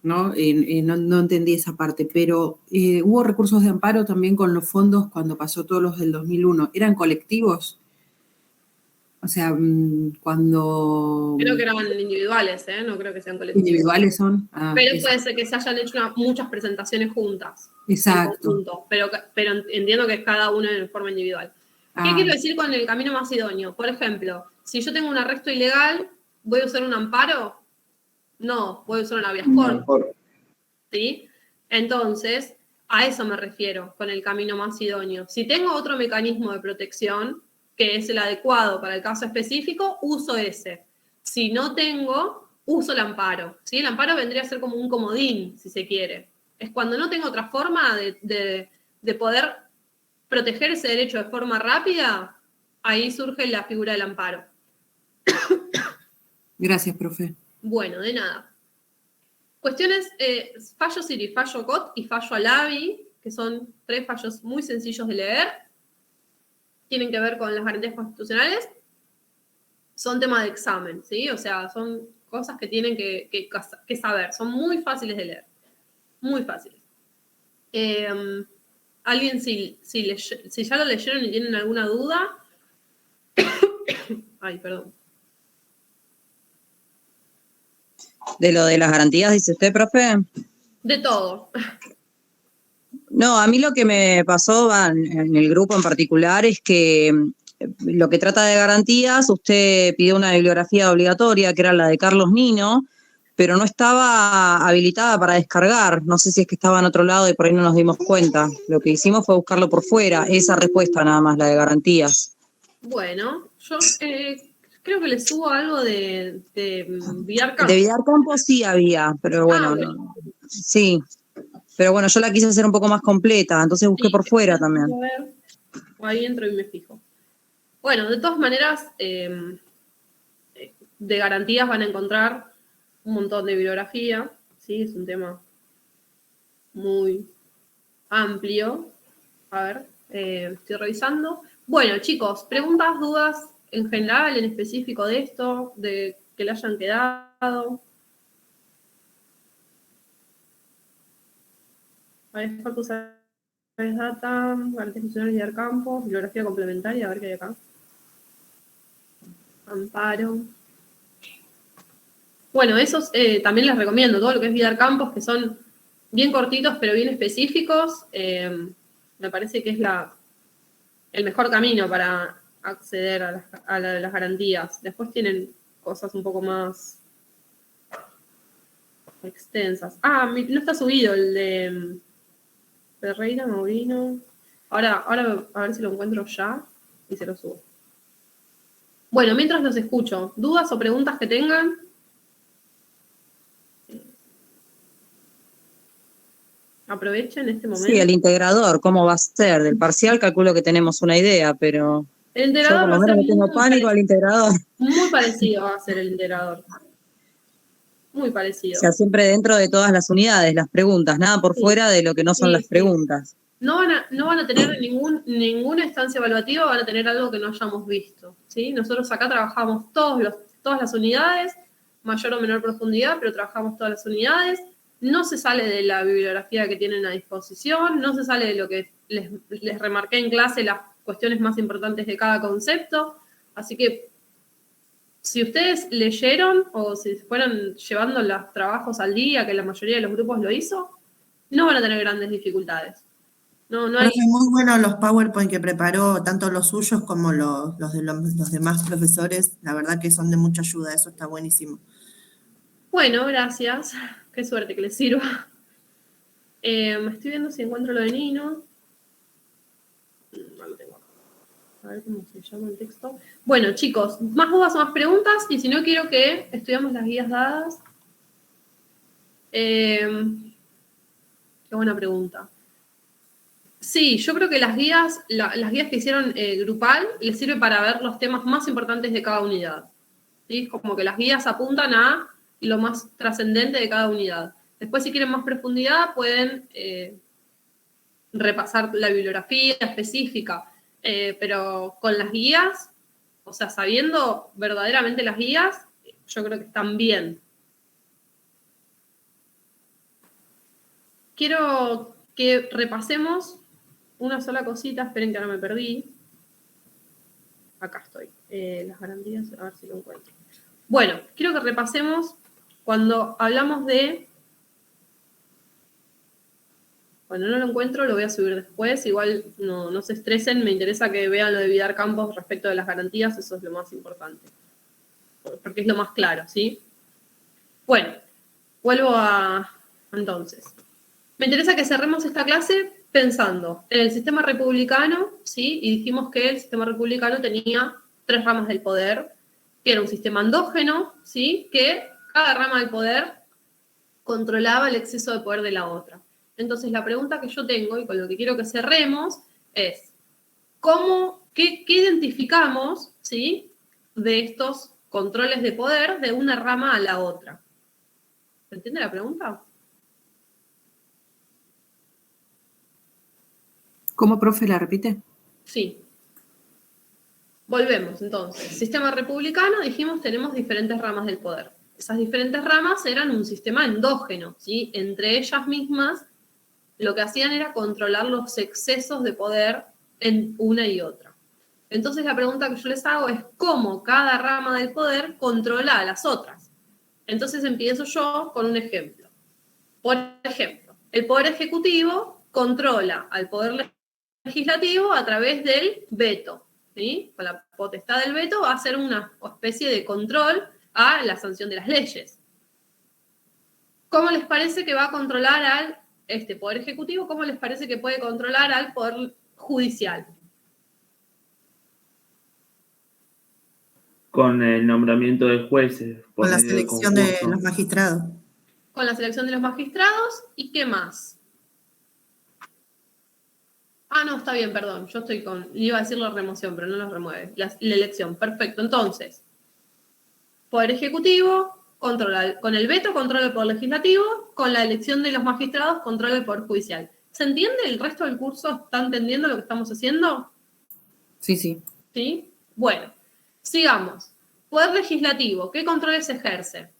¿no? No entendí esa parte, pero hubo recursos de amparo también con los fondos cuando pasó todos los del 2001. ¿Eran colectivos? O sea, cuando... Creo que eran individuales, ¿eh? No creo que sean colectivos. ¿Individuales son? Pero puede ser que se hayan hecho muchas presentaciones juntas. Exacto. En conjunto, pero entiendo que cada uno en forma individual. ¿Qué quiero decir con el camino más idóneo? Por ejemplo, si yo tengo un arresto ilegal, ¿voy a usar un amparo? No, voy a usar un habeas corpus. ¿Sí? Entonces, a eso me refiero con el camino más idóneo. Si tengo otro mecanismo de protección, que es el adecuado para el caso específico, uso ese. Si no tengo, uso el amparo, ¿sí? El amparo vendría a ser como un comodín, si se quiere. Es cuando no tengo otra forma de poder proteger ese derecho de forma rápida, ahí surge la figura del amparo. Gracias, profe. Bueno, de nada. Cuestiones, fallo CIRI, fallo COT y fallo ALABI, que son 3 fallos muy sencillos de leer, tienen que ver con las garantías constitucionales, son tema de examen, ¿sí? O sea, son cosas que tienen que saber, son muy fáciles de leer, muy fáciles. Alguien, si ya lo leyeron y tienen alguna duda, ay, perdón. De lo de las garantías, dice usted, profe. De todo. No, a mí lo que me pasó en el grupo en particular es que lo que trata de garantías, usted pidió una bibliografía obligatoria, que era la de Carlos Nino, pero no estaba habilitada para descargar. No sé si es que estaba en otro lado y por ahí no nos dimos cuenta. Lo que hicimos fue buscarlo por fuera, esa respuesta nada más, la de garantías. Bueno, yo creo que le subo algo de Villar Campos. De Villar Campos sí había, pero bueno, bueno. no, sí. Pero bueno, yo la quise hacer un poco más completa, entonces busqué por fuera también. A ver, ahí entro y me fijo. Bueno, de todas maneras, de garantías van a encontrar un montón de bibliografía, ¿sí? Es un tema muy amplio. A ver, estoy revisando. Bueno, chicos, preguntas, dudas en general, en específico de esto, de que le hayan quedado. A ver, Facu Sáenz Data, garantías funcionales de Campos, bibliografía complementaria, a ver qué hay acá. Amparo. Bueno, esos también les recomiendo, todo lo que es Vidar Campos, que son bien cortitos pero bien específicos, me parece que es el mejor camino para acceder a las garantías. Después tienen cosas un poco más extensas. Ah, no está subido el de Ferreira, Maurino. Ahora a ver si lo encuentro ya y se lo subo. Bueno, mientras los escucho, ¿dudas o preguntas que tengan? Aprovechen este momento. Sí, el integrador, ¿cómo va a ser? Del parcial calculo que tenemos una idea, pero el yo integrador por lo va a menos ser le tengo pánico al integrador. muy parecido va a ser el integrador. Muy parecido. O sea, siempre dentro de todas las unidades, las preguntas, nada por fuera de lo que no son las preguntas. No van a tener ninguna instancia evaluativa, van a tener algo que no hayamos visto, ¿sí? Nosotros acá trabajamos todas las unidades, mayor o menor profundidad, pero trabajamos todas las unidades. No se sale de la bibliografía que tienen a disposición, no se sale de lo que les remarqué en clase, las cuestiones más importantes de cada concepto. Así que, si ustedes leyeron o si fueron llevando los trabajos al día, que la mayoría de los grupos lo hizo, no van a tener grandes dificultades. No hay... Profe, muy buenos los PowerPoint que preparó, tanto los suyos como los de los demás profesores. La verdad que son de mucha ayuda, eso está buenísimo. Bueno, gracias. Qué suerte que les sirva. Estoy viendo si encuentro lo de Nino. No lo tengo. A ver cómo se llama el texto. Bueno, chicos, más dudas o más preguntas. Y si no, quiero que estudiamos las guías dadas. Qué buena pregunta. Sí, yo creo que las guías que hicieron grupal les sirve para ver los temas más importantes de cada unidad. ¿Sí? Como que las guías apuntan a lo más trascendente de cada unidad. Después, si quieren más profundidad, pueden repasar la bibliografía específica, pero con las guías, o sea, sabiendo verdaderamente las guías, yo creo que están bien. Quiero que repasemos una sola cosita, esperen que ahora me perdí. Acá estoy, las garantías, a ver si lo encuentro. Bueno, quiero que repasemos cuando hablamos de... Bueno, no lo encuentro, lo voy a subir después. Igual no se estresen, me interesa que vean lo de Vidar Campos respecto de las garantías, eso es lo más importante. Porque es lo más claro, ¿sí? Bueno, vuelvo a... Entonces, me interesa que cerremos esta clase pensando en el sistema republicano, ¿sí? Y dijimos que el sistema republicano tenía 3 ramas del poder, que era un sistema endógeno, ¿sí? Que cada rama del poder controlaba el exceso de poder de la otra. Entonces, la pregunta que yo tengo, y con lo que quiero que cerremos, es qué identificamos, ¿sí? De estos controles de poder de una rama a la otra. ¿Se entiende la pregunta? ¿Cómo, profe, la repite? Sí. Volvemos, entonces. Sistema republicano, dijimos, tenemos diferentes ramas del poder. Esas diferentes ramas eran un sistema endógeno, ¿sí? Entre ellas mismas, lo que hacían era controlar los excesos de poder en una y otra. Entonces, la pregunta que yo les hago es cómo cada rama del poder controla a las otras. Entonces, empiezo yo con un ejemplo. Por ejemplo, el poder ejecutivo controla al poder legislativo a través del veto, ¿sí? Con la potestad del veto va a ser una especie de control a la sanción de las leyes. ¿Cómo les parece que va a controlar al poder ejecutivo? ¿Cómo les parece que puede controlar al poder judicial? Con el nombramiento de jueces. Con la selección de los magistrados. Con la selección de los magistrados, ¿y qué más? Ah, no, está bien, perdón. Yo iba a decir la remoción, pero no los remueve. La elección, perfecto. Entonces, poder ejecutivo controla, con el veto controla el poder legislativo, con la elección de los magistrados controla el poder judicial. ¿Se entiende? ¿El resto del curso está entendiendo lo que estamos haciendo? Sí, sí. ¿Sí? Bueno, sigamos. Poder legislativo, ¿qué controles ejerce?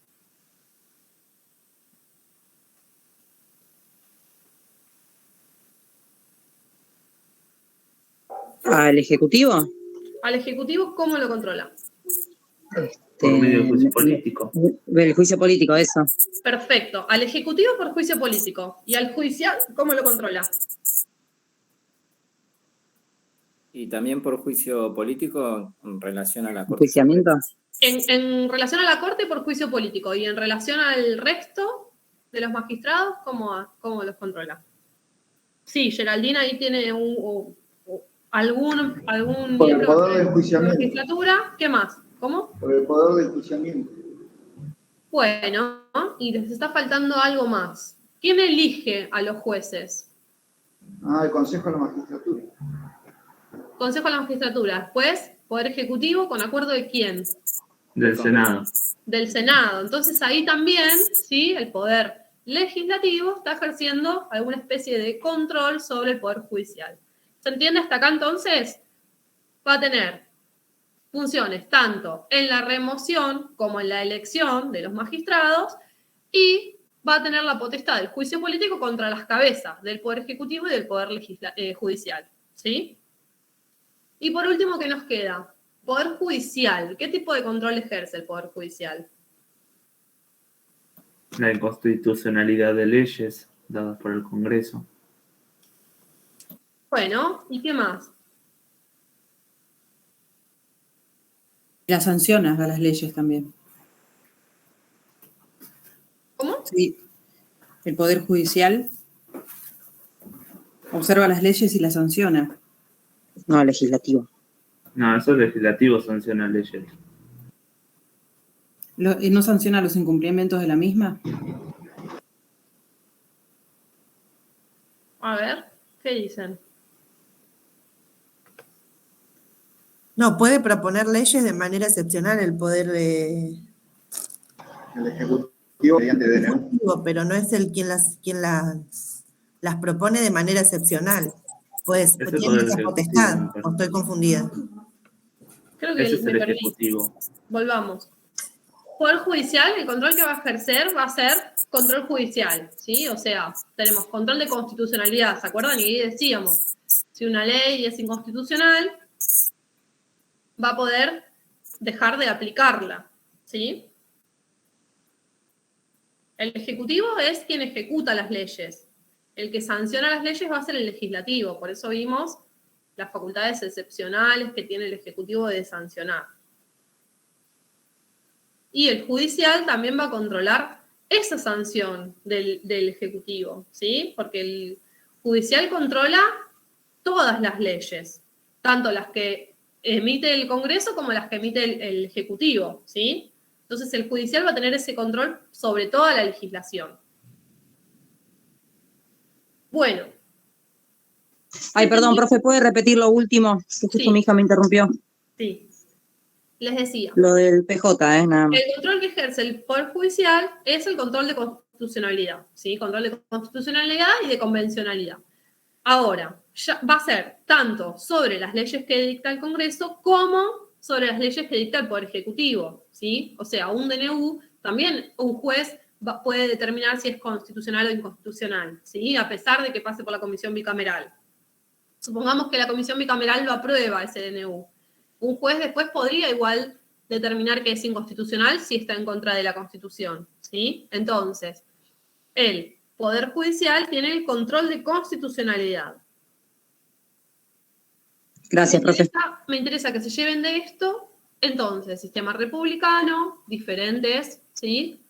¿Al Ejecutivo? Al Ejecutivo, ¿cómo lo controla? Por medio del juicio político. El juicio político, eso. Perfecto. Al Ejecutivo por juicio político. ¿Y al judicial cómo lo controla? Y también por juicio político en relación a la Corte. ¿Enjuiciamiento? En relación a la Corte por juicio político. ¿Y en relación al resto de los magistrados, cómo los controla? Sí, Geraldine ahí tiene algún Por el miembro poder de de la enjuiciamiento. legislatura. ¿Qué más? ¿Cómo? Por el poder de enjuiciamiento. Bueno, y les está faltando algo más. ¿Quién elige a los jueces? El Consejo de la Magistratura. Consejo de la Magistratura. Después, Poder Ejecutivo, ¿con acuerdo de quién? Del Senado. Del Senado. Entonces ahí también, ¿sí? El Poder Legislativo está ejerciendo alguna especie de control sobre el Poder Judicial. ¿Se entiende hasta acá entonces? Va a tener funciones tanto en la remoción como en la elección de los magistrados y va a tener la potestad del juicio político contra las cabezas del Poder Ejecutivo y del Poder Judicial. ¿Sí? Y por último, ¿qué nos queda? Poder Judicial. ¿Qué tipo de control ejerce el Poder Judicial? La inconstitucionalidad de leyes dadas por el Congreso. Bueno, ¿y qué más? Las sanciones a las leyes también. ¿Cómo? Sí. El Poder Judicial observa las leyes y las sanciona. No, legislativo. No, eso es legislativo, sanciona leyes. ¿No sanciona los incumplimientos de la misma? A ver, ¿qué dicen? No, puede proponer leyes de manera excepcional el poder de... El Ejecutivo mediante DNU. Pero no es el quien las propone de manera excepcional. Pues Ese tiene poder esa ejecutivo, potestad, me parece. o estoy confundida. Creo que Ese es me el perdí. Ejecutivo. Volvamos. Poder Judicial, el control que va a ejercer va a ser control judicial, ¿sí? O sea, tenemos control de constitucionalidad, ¿se acuerdan? Y ahí decíamos, si una ley es inconstitucional, va a poder dejar de aplicarla, ¿sí? El Ejecutivo es quien ejecuta las leyes. El que sanciona las leyes va a ser el Legislativo, por eso vimos las facultades excepcionales que tiene el Ejecutivo de sancionar. Y el judicial también va a controlar esa sanción del Ejecutivo, ¿sí? Porque judicial controla todas las leyes, tanto las que emite el Congreso como las que emite el Ejecutivo, ¿sí? Entonces el judicial va a tener ese control sobre toda la legislación. Bueno. Ay, perdón, profe, ¿puede repetir lo último? Que justo mi hija me interrumpió. Sí. Les decía. Lo del PJ, nada más. El control que ejerce el Poder Judicial es el control de constitucionalidad, ¿sí? Control de constitucionalidad y de convencionalidad. Ahora, ya va a ser tanto sobre las leyes que dicta el Congreso como sobre las leyes que dicta el Poder Ejecutivo, ¿sí? O sea, un DNU, también un juez puede determinar si es constitucional o inconstitucional, ¿sí? A pesar de que pase por la comisión bicameral. Supongamos que la comisión bicameral lo aprueba ese DNU. Un juez después podría igual determinar que es inconstitucional si está en contra de la Constitución, ¿sí? Entonces, el Poder Judicial tiene el control de constitucionalidad. Gracias, profe. Me interesa que se lleven de esto, entonces, sistema republicano, diferentes, ¿sí?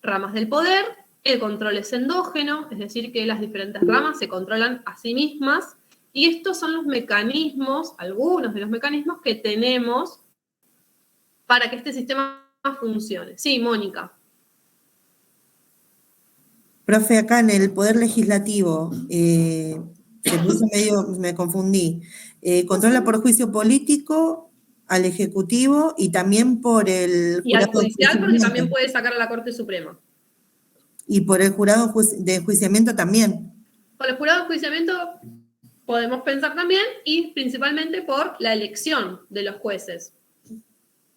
Ramas del poder, el control es endógeno, es decir, que las diferentes ramas se controlan a sí mismas, y estos son los mecanismos, algunos de los mecanismos que tenemos para que este sistema funcione. Sí, Mónica. Profe, acá en el Poder Legislativo, me confundí. Controla por juicio político al Ejecutivo y también por el Y al jurado judicial, de porque también puede sacar a la Corte Suprema. Y por el jurado de enjuiciamiento también. Por el jurado de enjuiciamiento podemos pensar también, y principalmente por la elección de los jueces.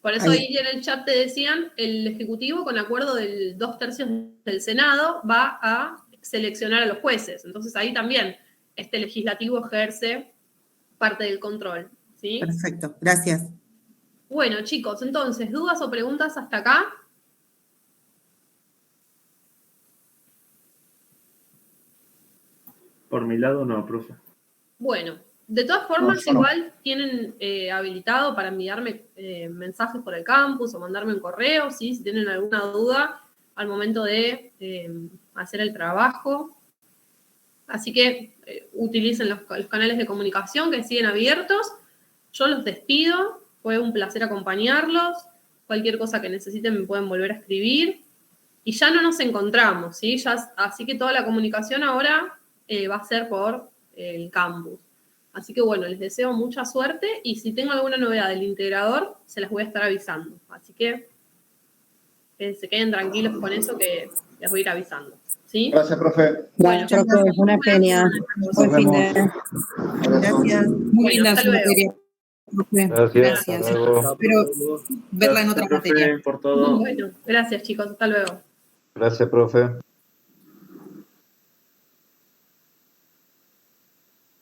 Por eso ahí en el chat te decían, el Ejecutivo, con acuerdo del 2/3 del Senado, va a seleccionar a los jueces. Entonces ahí también este legislativo ejerce parte del control, ¿sí? Perfecto, gracias. Bueno, chicos, entonces, ¿dudas o preguntas hasta acá? Por mi lado, no, profe. Bueno, de todas formas, No, yo no. igual tienen habilitado para enviarme mensajes por el campus o mandarme un correo, ¿sí? Si tienen alguna duda al momento de hacer el trabajo. Así que utilicen los canales de comunicación que siguen abiertos. Yo los despido, fue un placer acompañarlos. Cualquier cosa que necesiten me pueden volver a escribir. Y ya no nos encontramos, ¿sí? Así que toda la comunicación ahora va a ser por el campus. Así que bueno, les deseo mucha suerte y si tengo alguna novedad del integrador, se las voy a estar avisando. Así que se queden tranquilos con eso que les voy a ir avisando. ¿Sí? Gracias, profe. Bueno, profe, una genia. Buen fin de... Gracias. Muy linda hasta su luego. materia. profe. Gracias. Espero verla en otra materia. Por todo. Bueno, gracias chicos, hasta luego. Gracias, profe.